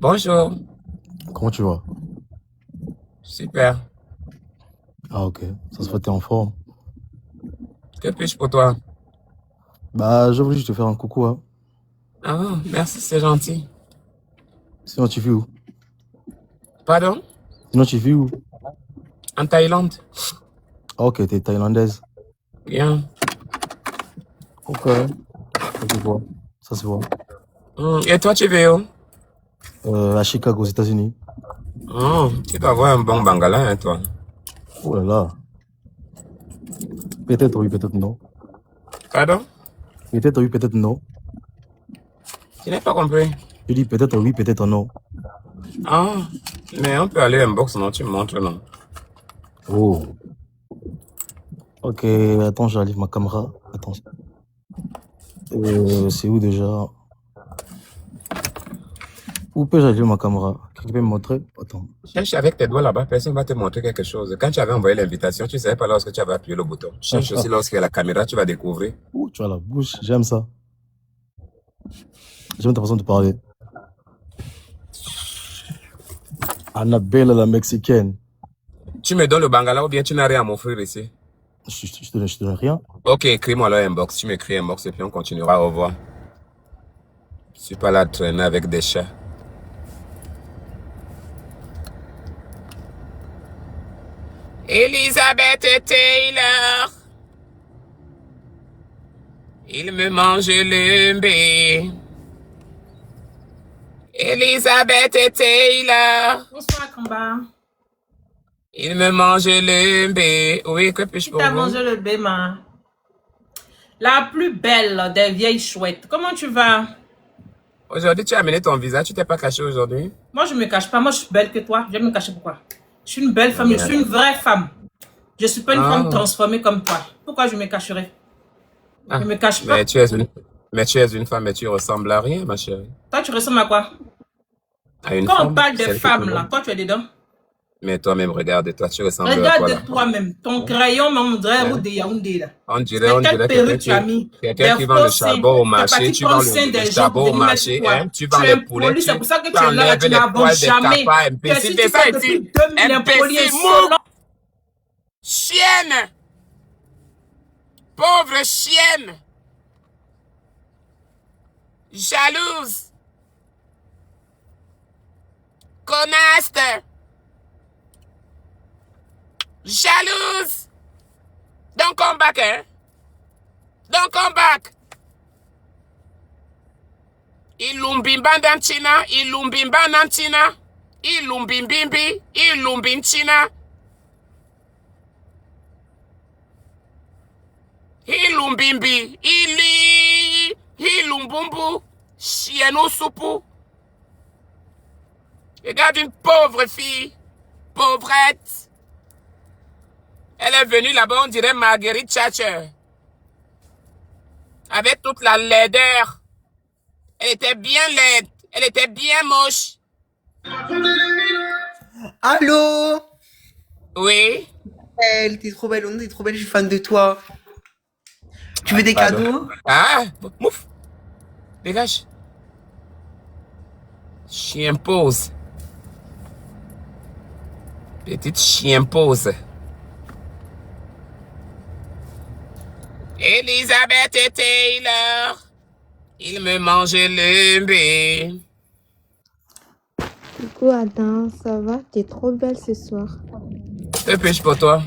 Bonjour. comment tu vas? Super. Ah ok, ça se voit que t'es en forme. Que puis-je pour toi? Bah, j'ai voulu juste te faire un coucou, hein. Ah, merci, c'est gentil. Sinon tu vis où? Pardon? Sinon tu vis où? En Thaïlande? Ah ok, t'es thaïlandaise. Bien. Ok, ça se voit. Ça se voit. Et toi, tu veux où? À Chicago, aux États-Unis. Tu dois avoir un bon bangala, hein, toi. Oh là là. Peut-être oui, peut-être non. Pardon? Peut-être oui, peut-être non. Je n'ai pas compris. Je dis peut-être oui, peut-être non. Ah, mais on peut aller inbox, non? Tu me montres, non? Oh. Ok, attends, j'allume ma caméra. Attends. C'est où déjà? Où peux-je allumer ma caméra? Quelqu'un peut me montrer? Attends. Cherche avec tes doigts là-bas, personne va te montrer quelque chose. Quand tu avais envoyé l'invitation, tu ne savais pas lorsque tu avais appuyé le bouton. Cherche aussi lorsqu'il y a la caméra, tu vas découvrir. Ouh, tu as la bouche, j'aime ça. J'aime ta façon de parler. Annabelle la mexicaine. Tu me donnes le bangala ou bien tu n'as rien à m'offrir ici? Je te donne rien. Ok, écris-moi là inbox. Tu m'écris inbox et puis on continuera. Au revoir. Je suis pas là à traîner avec des chats. Elizabeth Taylor. Il me mange le mbé. Elizabeth Taylor. Bonsoir, Kamba. Il me mange le mbé. Oui, que puis-je Qui pour t'a vous? mangé le béma? La plus belle des vieilles chouettes. Comment tu vas? Aujourd'hui, tu as amené ton visage. Tu t'es pas caché aujourd'hui? Moi, je me cache pas. Moi, je suis belle que toi. Je vais me cacher pourquoi? Je suis une belle femme. Je suis une vraie femme. Je suis pas une femme transformée comme toi. Pourquoi je me cacherais? Ah, Je me cache pas. mais tu es une femme, mais tu ressembles à rien, ma chérie. Toi, tu ressembles à quoi? À une Quand femme, on parle de celle que femmes, tout le là, monde- toi, tu es dedans. Mais toi-même, regarde-toi, tu ressembles à quoi, Regarde là? de toi-même. Ton crayon, même, on dirait Hein? route de Yaoundé, là. On C'est dirait quelle perruque tu as mis? quelqu'un Des qui vend le faux seins. charbon au T'es marché, parti tu vends prendre seins le des gens charbon pour au venir mettre marché, toi. hein? Tu vends Tu es les poulets, impoli, tu c'est pour ça que tu es là, là, enlèves tu les n'avances poils des jamais. capas, Tu es imbécile, si fais tu ça fais depuis ici! 2000 impoli Imbécile, insolent. mou! Chienne! Pauvre chienne! Jalouse! Connasse! Jalouse! Don't come back, hein? Don't come back! Ilumbimba nanchina, ilumbimba nanchina, ilumbimbimbi, ilumbinchina, ilumbimbi, ilumbumbu, chienne au soupou. Regarde une pauvre fille, pauvrette. Elle est venue là-bas, on dirait Marguerite Thatcher, avec toute la laideur. Elle était bien laide. Elle était bien moche. Allô? Oui. T'es trop belle, on est trop belle, je suis fan de toi. Tu veux des Pardon. cadeaux? Ah, mouf. Dégage. Chien pose. Petite chien pose. Elizabeth et Taylor. Il me mange le mbé. Coucou Adam, ça va? T'es trop belle ce soir. Que puis-je pour toi?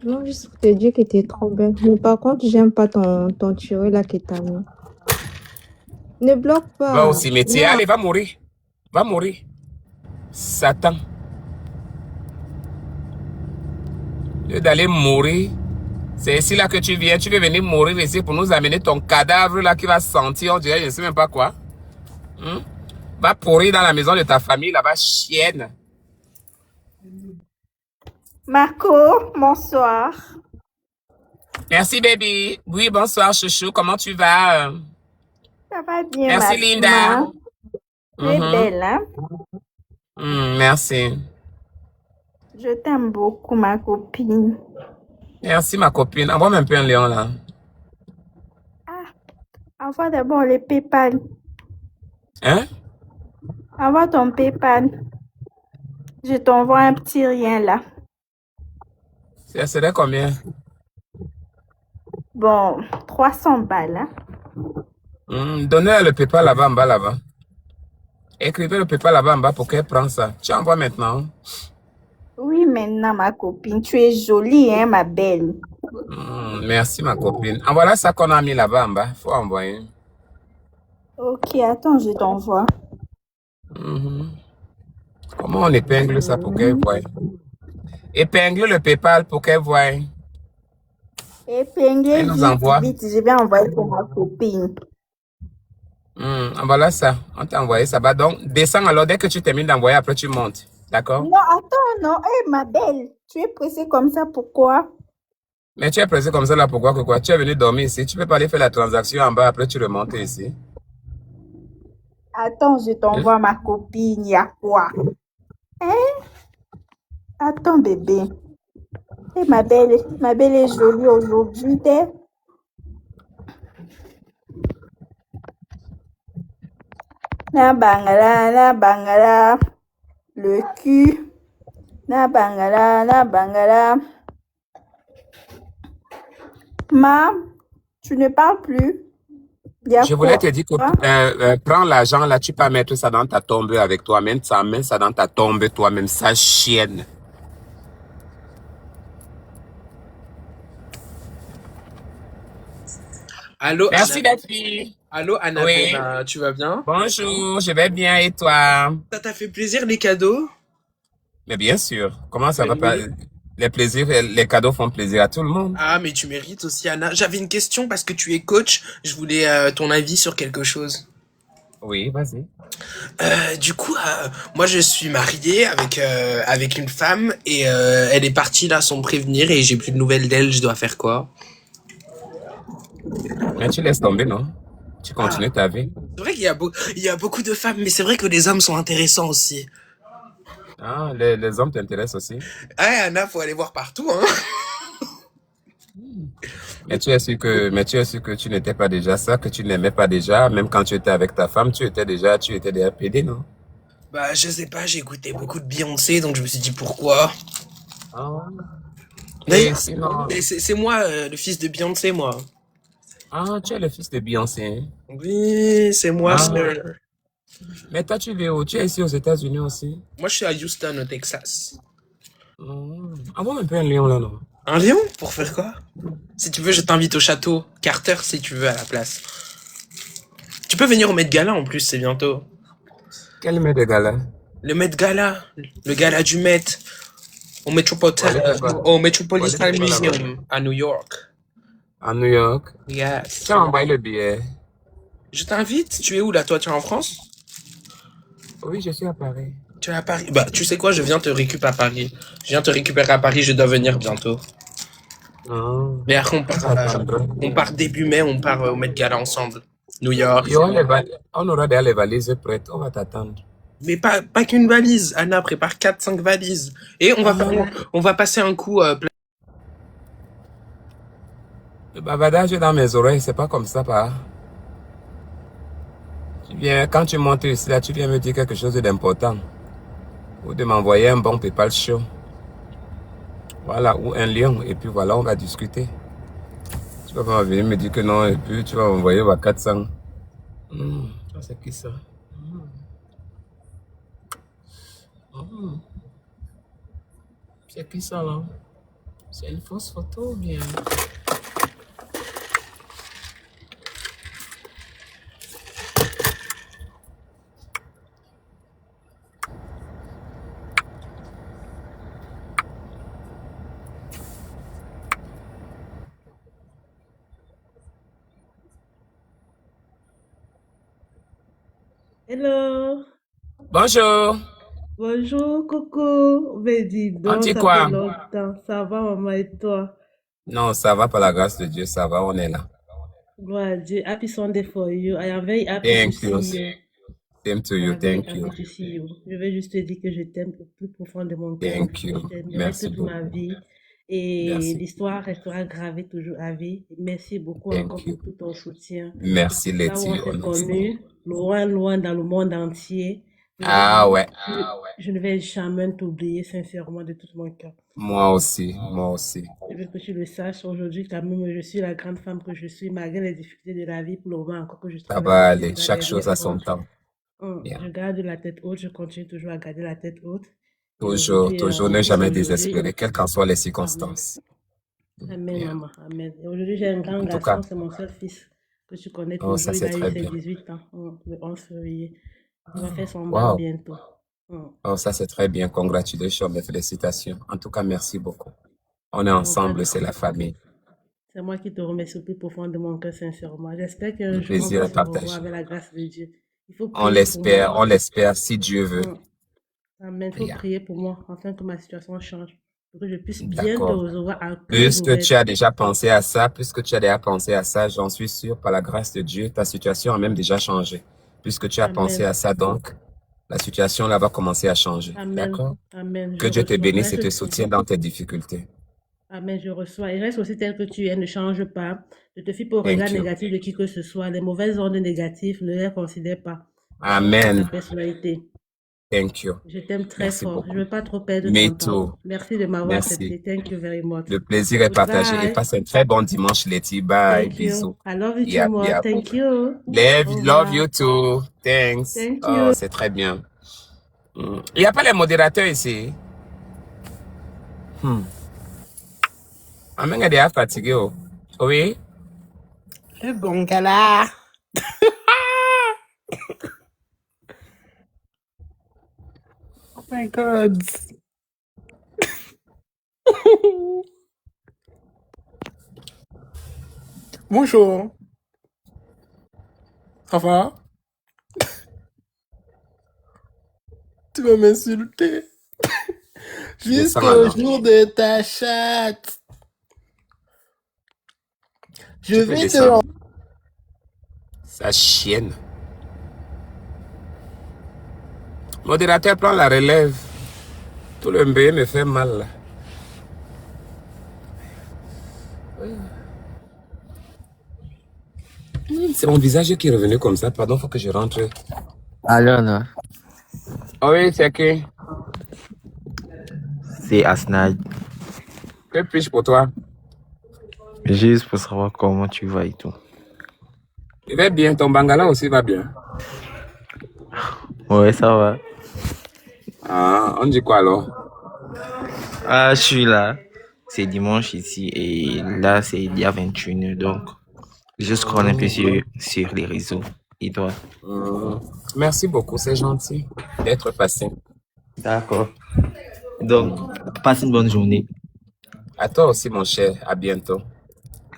Non, juste pour te dire que t'es trop belle. Mais par contre, j'aime pas ton tiré là que t'as mis. Ne bloque pas. Va au cimetière. Non. Allez, va mourir. Va mourir. Satan. Au lieu d'aller mourir, c'est ici là que tu viens. Tu veux venir mourir ici pour nous amener ton cadavre là qui va sentir, on dirait, je ne sais même pas quoi. Va pourrir dans la maison de ta famille là-bas, chienne. Marco, bonsoir. Merci, baby. Oui, bonsoir, chouchou. Comment tu vas? Ça va bien, Merci, ma Linda. maman. Tu es belle, hein? Merci. Je t'aime beaucoup, ma copine. Merci, ma copine. Envoie-moi un peu un lion là. Envoie d'abord les PayPal. Hein? Envoie ton PayPal. Je t'envoie un petit rien là. Ça serait combien? Bon, 300 balles, hein? Donnez le PayPal là-bas en bas, là-bas. Écrivez le PayPal là-bas en bas pour qu'elle prenne ça. Tu envoies maintenant. Oui, maintenant, ma copine. Tu es jolie, hein, ma belle. Merci, ma copine. En voilà ça qu'on a mis là-bas en bas. Faut envoyer. Ok, attends, je t'envoie. Comment on épingle ça pour qu'elle voie? Épingle le PayPal pour qu'elle voie. Épinglez Elle nous envoie. vite, je vais envoyer pour ma copine. Voilà ça. On t'a envoyé ça. Bah donc, descends alors. Dès que tu termines d'envoyer, après tu montes. D'accord? Non, attends, non. Hé, ma belle, tu es pressée comme ça, pourquoi? Mais tu es pressé comme ça là, pourquoi que quoi? Tu es venu dormir ici. Tu peux pas aller faire la transaction en bas, après tu remontes ici. Attends, je t'envoie ma copine, il y a quoi? Hein? Attends, bébé. Et ma belle est jolie aujourd'hui, t'es? La bangala, le cul. Na bangala, na bangala. Ma, tu ne parles plus. Il y a Je voulais quoi? te dire que prends l'argent là, tu peux mettre ça dans ta tombe avec toi-même, ça met ça dans ta tombe toi-même, ça chienne. Allô, Merci Anna. d'être venu. Allô, Oui. Annabella, tu vas bien? Bonjour, je vais bien et toi? Ça t'a fait plaisir les cadeaux? Mais bien sûr, comment ça Mais va pas? oui. Les plaisirs, les cadeaux font plaisir à tout le monde. Ah, mais tu mérites aussi, Anna. J'avais une question parce que tu es coach. Je voulais ton avis sur quelque chose. Oui, vas-y. Du coup, moi je suis marié avec une femme et elle est partie là sans me prévenir et j'ai plus de nouvelles d'elle. Je dois faire quoi? Mais tu laisses tomber, non? Tu Ah, continues ta vie. c'est vrai il y a beaucoup de femmes, mais c'est vrai que les hommes sont intéressants aussi. Ah, les hommes t'intéressent aussi. Ah, Anna, faut aller voir partout, hein. Mais tu es sûr que tu n'étais pas déjà ça, que tu n'aimais pas déjà, même quand tu étais avec ta femme, tu étais déjà pédé, non? Bah, je sais pas, j'ai écouté beaucoup de Beyoncé, donc je me suis dit pourquoi. Ah. Et D'ailleurs, sinon, c'est moi, le fils de Beyoncé, moi. ah, tu es le fils de Beyoncé, hein? Oui, c'est moi, Ah. sir. Mais toi, tu vis où? Tu es ici aux États-Unis aussi? Moi, je suis à Houston, au Texas. Envoie un peu un lion là, non? Un lion? Pour faire quoi? Si tu veux, je t'invite au château Carter, si tu veux, à la place. Tu peux venir au Met Gala, en plus, c'est bientôt. Quel met de gala? Le Met Gala, le gala du Met, au Pour Metropolitan aller faire quoi là-bas? Museum, à New York. À New York? Yes. Tu as envoyé le billet? Je t'invite. Tu es où, là, toi? Tu es en France? Oui, je suis à Paris. Tu es à Paris? Bah, tu sais quoi? Je viens te récupérer à Paris. Je viens te récupérer à Paris, je dois venir bientôt. Ah, Mais après, j'attendrai. on part début mai, on part au Met Gala ensemble. New York. Il y aura on aura déjà les valises prêtes, on va t'attendre. Mais pas qu'une valise. Anna prépare 4-5 valises. Et on va passer un coup. Le bavardage est dans mes oreilles, c'est pas comme ça, pas. Quand tu montes ici, là, tu viens me dire quelque chose d'important. Ou de m'envoyer un bon PayPal show. Voilà, ou un lion, et puis voilà, on va discuter. Tu vas pas venir me dire que non, et puis tu vas m'envoyer 400. Ça, c'est qui ça? C'est qui ça, là? C'est une fausse photo ou bien? Hello, Bonjour, bonjour Coco. Mais dis on donc, dit ça fait quoi? longtemps. Ça va, maman et toi? Non, ça va par la grâce de Dieu, ça va, on est là. Gloire à Dieu. Happy Sunday for you. I am very happy to Thank you. see you. Same to I you, am very thank you. happy to see you. Je vais juste te dire que je t'aime au plus profond de mon cœur. Thank Je you. t'aimerai Merci toute ma beaucoup. vie. Et Merci. l'histoire restera gravée toujours à vie. Merci beaucoup encore Thank you. pour tout ton soutien. Merci, Là où Letty. on s'est Honest. connus, loin, loin dans le monde entier. Ah ouais, Je ne vais jamais t'oublier sincèrement de tout mon cœur. moi aussi, moi aussi. Je veux que tu le saches aujourd'hui, quand même, je suis la grande femme que je suis, malgré les difficultés de la vie, pour le moment encore que je Ça traverse va depuis aller, la chaque dernière chose a son fois. temps. Yeah. Je garde la tête haute, je continue toujours à garder la tête haute. Et Toujours, aujourd'hui, toujours, ne jamais aujourd'hui, désespérer, quelles qu'en soient les circonstances. amen, Yeah. maman, amen. Et aujourd'hui, j'ai un grand En tout garçon, cas, c'est mon seul fils que tu connais oh, ça toujours. Il c'est a eu très ses bien. 18 ans, le 11 février. Il va faire son bac Wow. bientôt. Oh, ça c'est très bien. Congratulations, mes félicitations. En tout cas, merci beaucoup. On est Mon père, ensemble, c'est la famille. c'est moi qui te remercie au plus profond de mon cœur, sincèrement. J'espère qu'un Le jour, on plaisir va est se revoir partagé. avec la grâce de Dieu. Il faut On prier pour l'espère, moi. si Dieu veut. Amen. Il faut Yeah. prier pour moi, afin que ma situation change. Pour que je puisse bien te D'accord. recevoir à cœur Puisque ouvert. tu as déjà pensé à ça, j'en suis sûr, par la grâce de Dieu, ta situation a même déjà changé. Puisque tu as pensé Amen. à ça, donc, la situation là va commencer à changer. Amen. D'accord? Amen. Que Je Dieu te reçois. bénisse et te Reste, soutienne dans tes difficultés. amen, je reçois. Et reste aussi tel que tu es, ne change pas. Ne te fie pas au regard Thank you. négatif de qui que ce soit. Les mauvaises ondes négatives, ne les considère pas. Ta Amen. personnalité. Thank you. Je t'aime très Merci fort. Je beaucoup. ne veux pas trop perdre Me ton temps. too. Merci de m'avoir Merci. accepté. Thank you very much. Le plaisir est partagé. Et Goodbye. passe un très bon dimanche, Letty. Bye. Thank you. Bisous. I love you too, Yep, moi. yep. Thank you. Love, Au love revoir. you too. Thanks. Thank Oh, you. c'est très bien. Il n'y a pas les modérateurs ici. Amène des fatigué. Oh. Oui? Le bon gala. Oh my God. Bonjour. Ça va? Tu vas m'insulter. Jusqu'au jour de ta chatte. Je Tu peux vais te... descendre. Ça chienne. Modérateur, prends la relève. Tout le mbé me fait mal. Là. C'est mon visage qui est revenu comme ça. Pardon, faut que je rentre. Alors là, Ah oui, c'est qui? c'est Asnad. Que puis-je pour toi? Juste pour savoir comment tu vas et tout. Il va bien, ton bangala aussi va bien. Ouais, ça va. Ah, on dit quoi alors? Ah, je suis là. C'est dimanche ici et là, c'est il y a 21h. Donc, je scrolle un peu sur les réseaux. Et toi? Merci beaucoup, c'est gentil d'être passé. D'accord. Donc, passe une bonne journée. À toi aussi, mon cher. À bientôt.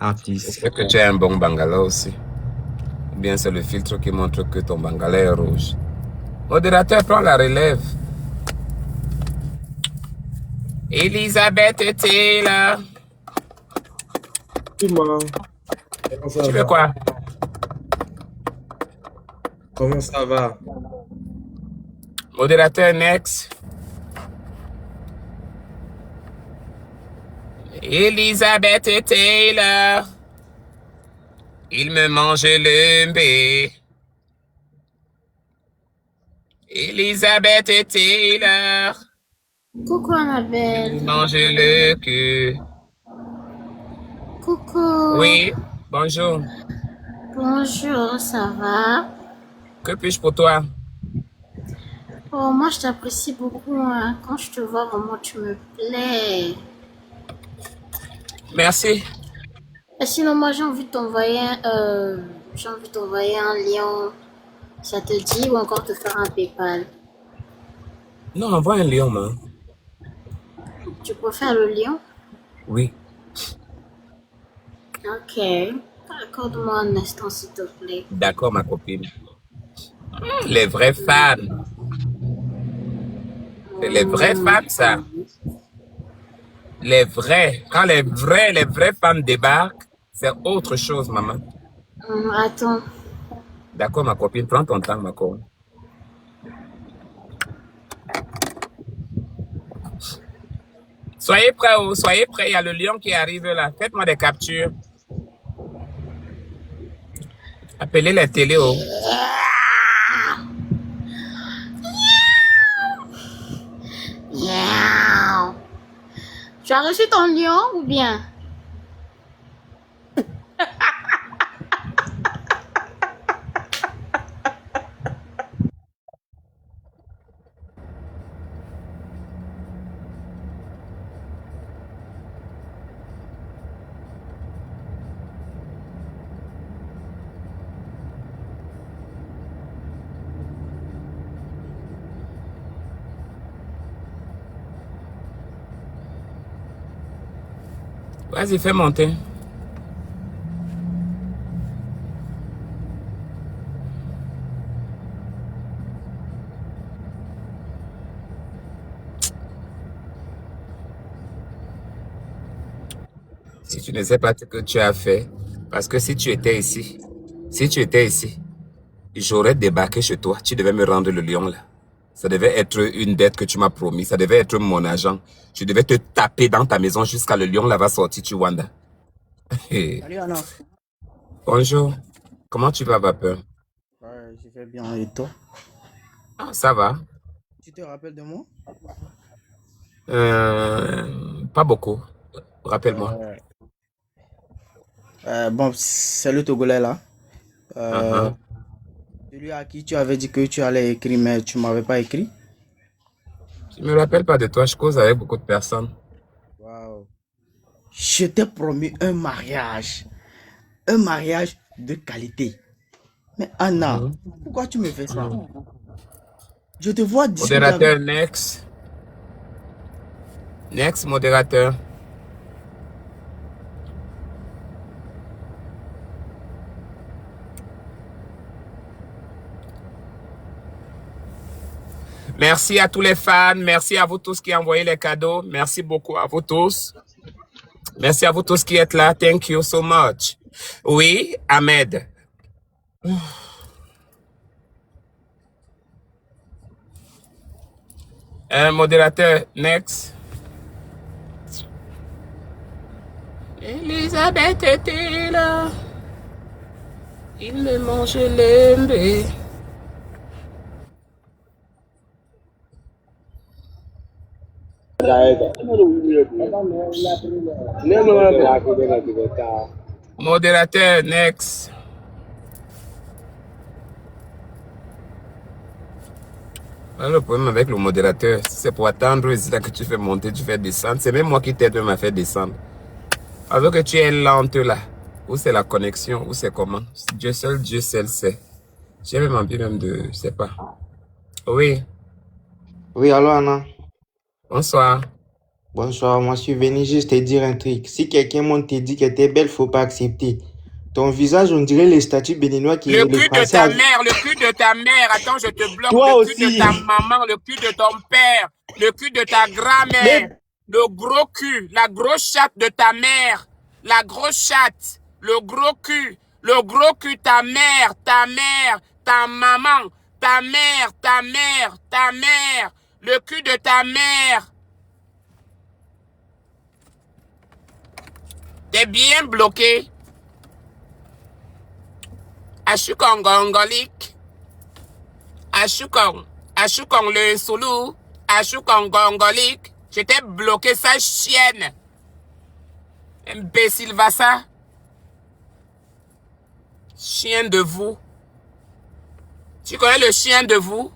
En plus. J'espère que tu as un bon bangala aussi. Ou bien c'est le filtre qui montre que ton bangala est rouge. Modérateur, prends la relève. Elisabeth était là. Dis-moi. Tu veux quoi? Comment ça va? Modérateur, next. Elisabeth était là. Il me mangeait le mbé. Elisabeth était là. Coucou Annabelle. Il mangeait le cul. Coucou. Oui, bonjour. Bonjour, ça va? Que puis-je pour toi? Oh, moi je t'apprécie beaucoup. Hein. Quand je te vois, vraiment, tu me plais. Merci. Et sinon, moi j'ai envie de t'envoyer un lion. Ça te dit ou encore te faire un PayPal? Non, envoie un lion, man. Tu préfères le lion? Oui. Ok. Accorde-moi un instant, s'il te plaît. D'accord, ma copine. Les vraies femmes. C'est les vraies femmes, ça. Les vraies. Quand les vraies femmes débarquent, c'est autre chose, maman. Attends. D'accord, ma copine. Prends ton temps, ma copine. Soyez prêts, oh, soyez prêts. Il y a le lion qui arrive là. Faites-moi des captures. Appelez les télé, oh. Miaou. Tu as reçu ton lion ou bien? Vas-y, fais monter. Si tu ne sais pas ce que tu as fait, parce que si tu étais ici, j'aurais débarqué chez toi. Tu devais me rendre le lion là. Ça devait être une dette que tu m'as promis. Ça devait être mon agent. Je devais te taper dans ta maison jusqu'à le lion là va sortir, tu Wanda. Salut Anna. Bonjour. Comment tu vas, Vapeur? Ouais, je vais bien et toi? Ah, ça va. Tu te rappelles de moi? Pas beaucoup. Rappelle-moi. Bon, c'est le Togolais là. Uh-huh. Celui à qui tu avais dit que tu allais écrire, mais tu m'avais pas écrit. Je me rappelle pas de toi, je cause avec beaucoup de personnes. Waouh. Je t'ai promis un mariage. Un mariage de qualité. Mais Anna, pourquoi tu me fais ça? Je te vois discuter Modérateur, avec... next. Next, modérateur. Merci à tous les fans. Merci à vous tous qui envoyez les cadeaux. Merci beaucoup à vous tous. Merci à vous tous qui êtes là. Thank you so much. Oui, Ahmed. Un modérateur, next. Elisabeth était là. Il me mange l'embé. Modérateur, next. Le problème avec le modérateur, c'est pour attendre là que tu fais monter, tu fais descendre. C'est même moi qui t'aide à faire descendre. Alors que tu es lente là. Ou c'est la connexion, ou c'est comment? Dieu seul sait. J'ai même envie même de... Je sais pas. Oui. Oui, allô Anna. Bonsoir. Bonsoir, moi je suis venu juste te dire un truc. Si quelqu'un monte te dit que t'es belle, faut pas accepter. Ton visage, on dirait les statues béninois qui... Le cul de ta mère, le cul de ta mère. Attends, je te bloque. Toi le aussi. Cul de ta maman, le cul de ton père, le cul de ta grand-mère, le gros cul, la grosse chatte de ta mère, la grosse chatte, le gros cul, ta mère, ta maman, ta mère, le cul de ta mère. T'es bien bloqué. Ashukongongolik. Ashukong le soulou. Ashukongongolik. Je t'ai bloqué sa chienne. Imbécile va ça. Chien de vous. Tu connais le chien de vous?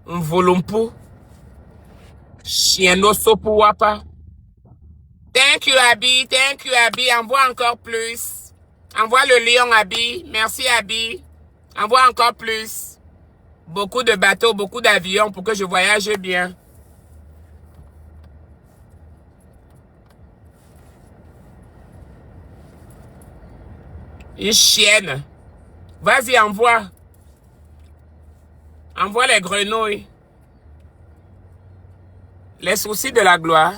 Un volumpu. Chien osopu wapa. Thank you, Abby. Envoie encore plus. Envoie le lion, Abby. Merci, Abby. Envoie encore plus. Beaucoup de bateaux, beaucoup d'avions pour que je voyage bien. Une chienne. Vas-y, envoie. Envoie les grenouilles. Les soucis de la gloire.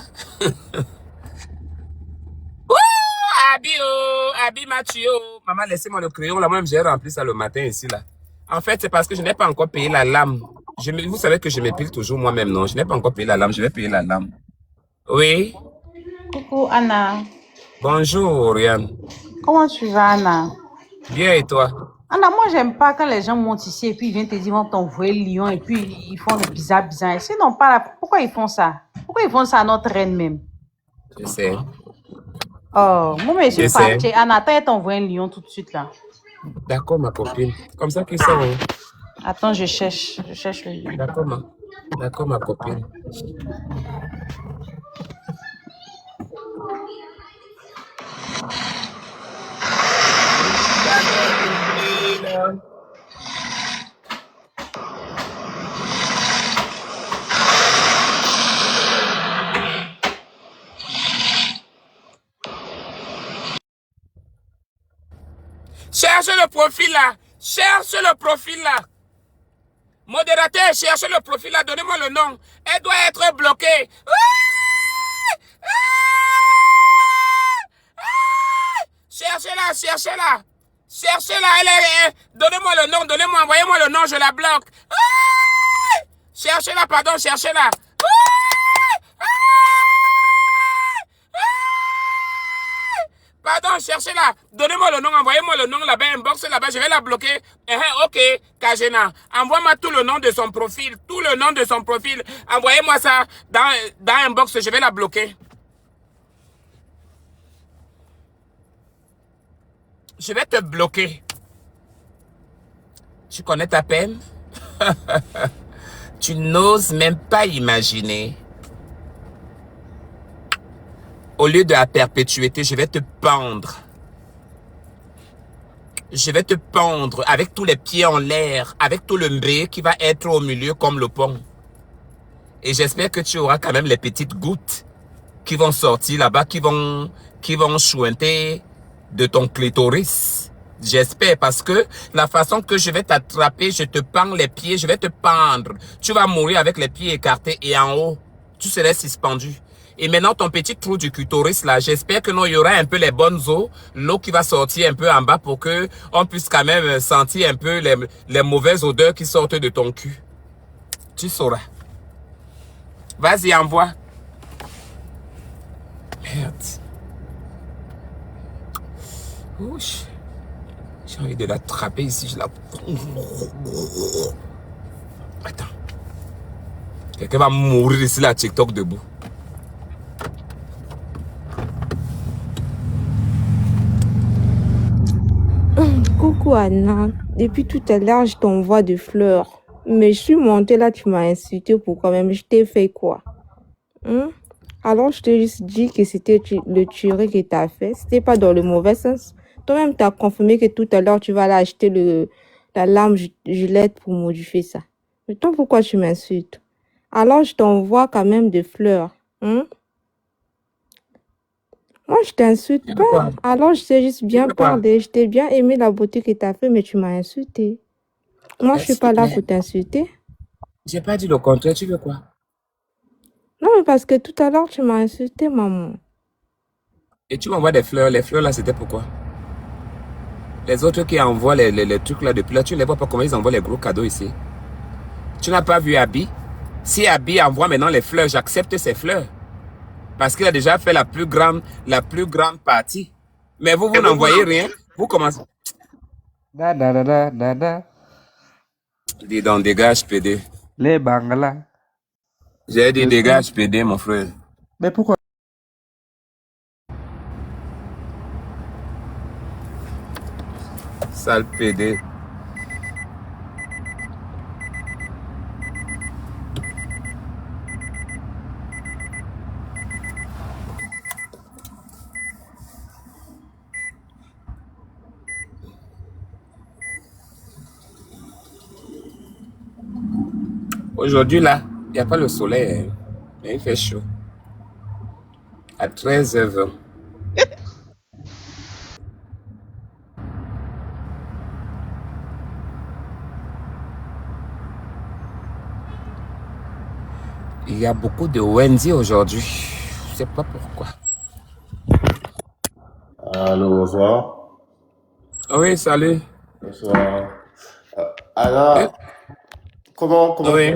Abby Mathieu. Maman, laissez-moi le crayon. Là, moi-même, j'ai rempli ça le matin ici, là. En fait, c'est parce que je n'ai pas encore payé la lame. Vous savez que je m'épile toujours moi-même, non? Je n'ai pas encore payé la lame. Je vais payer la lame. Oui? Coucou, Anna. Bonjour, Rian. Comment tu vas, Anna? Bien, et toi? Anna, moi, j'aime pas quand les gens montent ici et puis ils viennent te dire, ils vont t'envoyer le lion et puis ils font des bizarres. Sinon, pas là. Pourquoi ils font ça? Pourquoi ils font ça à notre reine même? Je sais. Oh, moi, mais je suis partie. Anna, attends, t'envoie un lion tout de suite, là. D'accord, ma copine. Comme ça qu'ils sont. Attends, je cherche le lion. D'accord, ma copine. Cherche le profil là. Cherche le profil là. Modérateur, cherchez le profil là. Donnez-moi le nom. Elle doit être bloquée. Cherchez-la, cherchez-la. Cherchez-la. Donnez-moi le nom, envoyez-moi le nom, je la bloque. Cherchez-la, pardon, cherchez-la. Pardon, cherchez-la. Donnez-moi le nom, envoyez-moi le nom là-bas, inbox là-bas, je vais la bloquer. Ok, Kajena, envoie-moi tout le nom de son profil, tout le nom de son profil. Envoyez-moi ça dans inbox, je vais la bloquer. Je vais te bloquer. Tu connais ta peine? Tu n'oses même pas imaginer. Au lieu de la perpétuité, je vais te pendre. Je vais te pendre avec tous les pieds en l'air, avec tout le mbé qui va être au milieu comme le pont. Et j'espère que tu auras quand même les petites gouttes qui vont sortir là-bas, qui vont chointer de ton clitoris. J'espère, parce que la façon que je vais t'attraper, je te pends les pieds, je vais te pendre. Tu vas mourir avec les pieds écartés et en haut, tu serais suspendu. Et maintenant, ton petit trou du clitoris là, j'espère que non, il y aura un peu les bonnes eaux, l'eau qui va sortir un peu en bas pour que on puisse quand même sentir un peu les mauvaises odeurs qui sortent de ton cul. Tu sauras. Vas-y, envoie. Merde. Ouch. J'ai envie de l'attraper ici, je la... Attends. Quelqu'un va mourir ici, là, TikTok debout. Coucou Anna, depuis tout à l'heure je t'envoie des fleurs. Mais je suis montée là, tu m'as insulté pour quand même, je t'ai fait quoi? Alors je t'ai juste dit que c'était le tuerie que t'as fait, c'était pas dans le mauvais sens. Toi-même t'as confirmé que tout à l'heure tu vas aller acheter la lame Gillette pour modifier ça. Mais toi pourquoi tu m'insultes? Alors je t'envoie quand même des fleurs. Moi, je t'insulte pas. Alors, je t'ai juste bien parlé. Je t'ai bien aimé la beauté que tu as fait, mais tu m'as insulté. Moi, je suis pas là pour t'insulter. J'ai pas dit le contraire, tu veux quoi? Non, mais parce que tout à l'heure, tu m'as insulté, maman. Et tu m'envoies des fleurs. Les fleurs, là, c'était pourquoi? Les autres qui envoient les trucs là depuis là, tu ne les vois pas comment ils envoient les gros cadeaux ici. Tu n'as pas vu Abby? Si Abby envoie maintenant les fleurs, j'accepte ces fleurs. Parce qu'il a déjà fait la plus grande partie. Mais vous n'envoyez rien. Vous commencez. Dis donc, dégage, PD. Les Bangla. J'ai dit dégage, PD, mon frère. Mais pourquoi? Sale PD. Aujourd'hui, là, il n'y a pas le soleil, hein, mais il fait chaud. À 13h20. Il y a beaucoup de Wendy aujourd'hui. Je ne sais pas pourquoi. Allô, bonsoir. Oui, salut. Bonsoir. Alors, comment oui.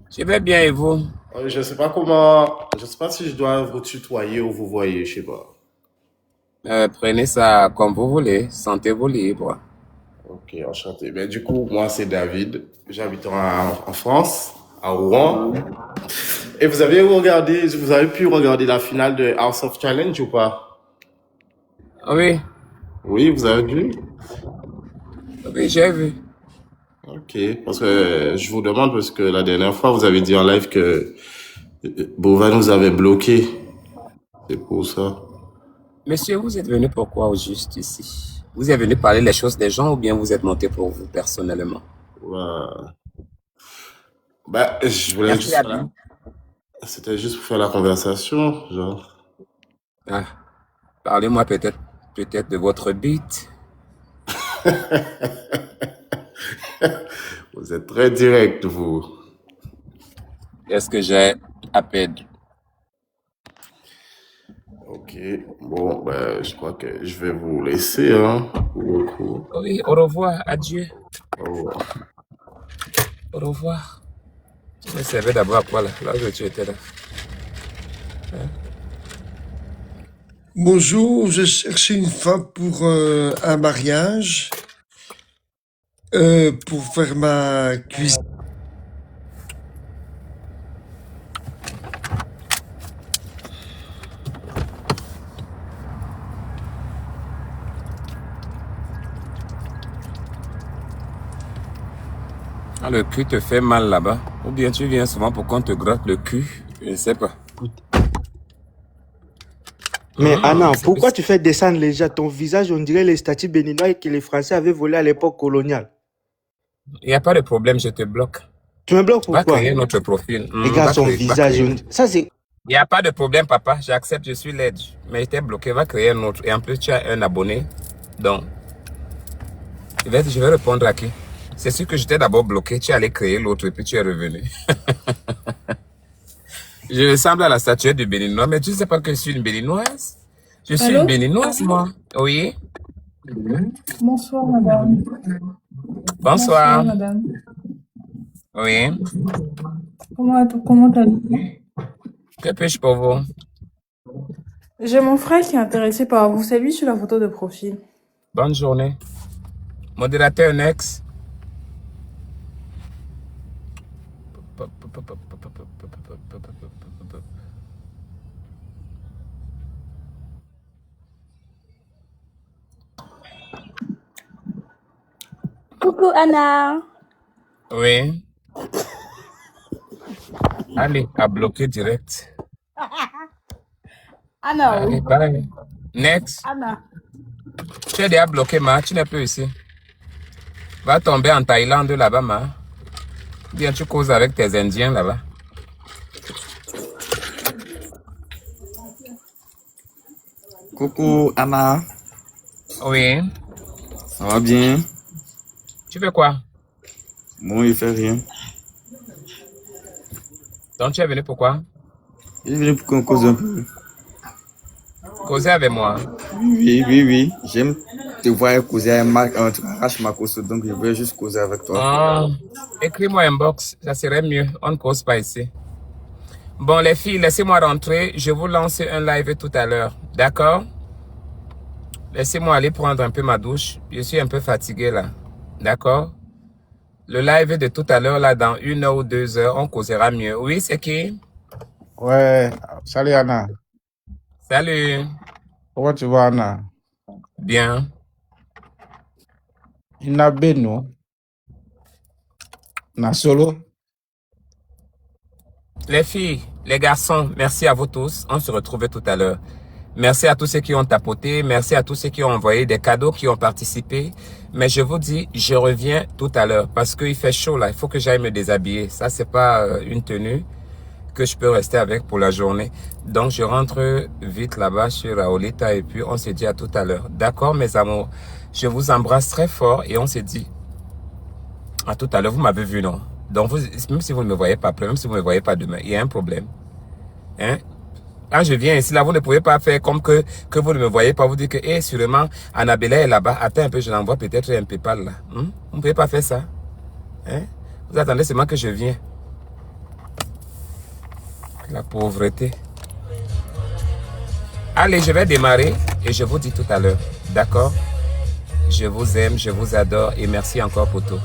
Je vais bien et vous? Je sais pas si je dois vous tutoyer ou vous voyez, je sais pas. Prenez ça comme vous voulez, sentez-vous libre. Ok, enchanté. Mais du coup, moi c'est David, j'habite en France, à Rouen. Et vous avez pu regarder la finale de House of Challenge ou pas? Oui. Oui, vous avez vu? Oui, j'ai vu. Ok, parce que je vous demande, parce que la dernière fois, vous avez dit en live que Bova nous avait bloqué. C'est pour ça. Monsieur, vous êtes venu pourquoi au juste ici? Vous êtes venu parler les choses des gens ou bien vous êtes monté pour vous personnellement? Je voulais juste faire C'était juste pour faire la conversation, genre. Ah, parlez-moi peut-être de votre bite. Vous êtes très direct, vous. Est-ce que j'ai à perdre? Ok, bon, je crois que je vais vous laisser, hein, pour beaucoup. Oui, au revoir, adieu. Au revoir. Au revoir. Tu me servais d'abord à quoi là où tu étais là? Hein? Bonjour, je cherche une femme pour un mariage, pour faire ma cuisine. Ah, le cul te fait mal là-bas. Ou bien tu viens souvent pour qu'on te gratte le cul. Je ne sais pas. Mais Anna, C'est pourquoi plus- tu fais descendre les gens? Ton visage, on dirait les statues béninois que les Français avaient volés à l'époque coloniale. Il n'y a pas de problème, je te bloque. Tu me bloques Va pourquoi? créer notre profil. Regarde son Va visage. créer. Ça, c'est... Il n'y a pas de problème, papa. J'accepte, je suis laide. Mais j'étais bloqué. Va créer un autre. Et en plus, tu as un abonné. Donc, je vais répondre à qui? C'est sûr que j'étais d'abord bloqué. Tu allais créer l'autre et puis tu es revenu. Je ressemble à la statuette du Béninois, mais tu ne sais pas que je suis une Béninoise? Je suis Allô? une Béninoise, moi. Oui. Bonsoir, madame. Bonsoir. madame. Oui. Comment allez-vous? Que puis-je pour vous? J'ai mon frère qui est intéressé par vous. C'est lui sur la photo de profil. Bonne journée. Modérateur next. Coucou Anna. Oui. Allez, à bloquer direct. Anna, Allez, bye. Next. Anna. Tu es déjà bloqué, ma. Tu n'es plus ici. Va tomber en Thaïlande là-bas, ma. Bien, tu causes avec tes Indiens là-bas. Coucou Anna, Oui. ça va bien? Tu fais quoi? Bon, il fait rien. Donc, tu es venu pourquoi? Il est venu pour qu'on cause un peu. Causer avec moi. Oui. J'aime te voir causer avec Marc, tu arraches ma cause, donc je veux juste causer avec toi. Ah, écris-moi un box, ça serait mieux. On ne cause pas ici. Bon, les filles, laissez-moi rentrer. Je vous lance un live tout à l'heure. D'accord? Laissez-moi aller prendre un peu ma douche. Je suis un peu fatigué là. D'accord? Le live de tout à l'heure, là, dans 1 heure ou 2 heures, on causera mieux. Oui, c'est qui? Ouais, salut Anna. Salut. Comment tu vas Anna? Bien. Ina Beno. Na solo. Les filles, les garçons, merci à vous tous. On se retrouve tout à l'heure. Merci à tous ceux qui ont tapoté. Merci à tous ceux qui ont envoyé des cadeaux, qui ont participé. Mais je vous dis, je reviens tout à l'heure parce qu'il fait chaud là. Il faut que j'aille me déshabiller. Ça, c'est pas une tenue que je peux rester avec pour la journée. Donc, je rentre vite là-bas sur Raolita et puis on se dit à tout à l'heure. D'accord, mes amours? Je vous embrasse très fort et on se dit à tout à l'heure. Vous m'avez vu, non? Donc, vous, même si vous ne me voyez pas après, même si vous ne me voyez pas demain, il y a un problème. Hein? Quand je viens ici, là, vous ne pouvez pas faire comme que vous ne me voyez pas. Vous dites que, sûrement, Annabella est là-bas. Attends un peu, je l'envoie peut-être un PayPal, là. Vous ne pouvez pas faire ça. Hein? Vous attendez seulement que je vienne. La pauvreté. Allez, je vais démarrer et je vous dis tout à l'heure. D'accord? Je vous aime, je vous adore et merci encore pour tout.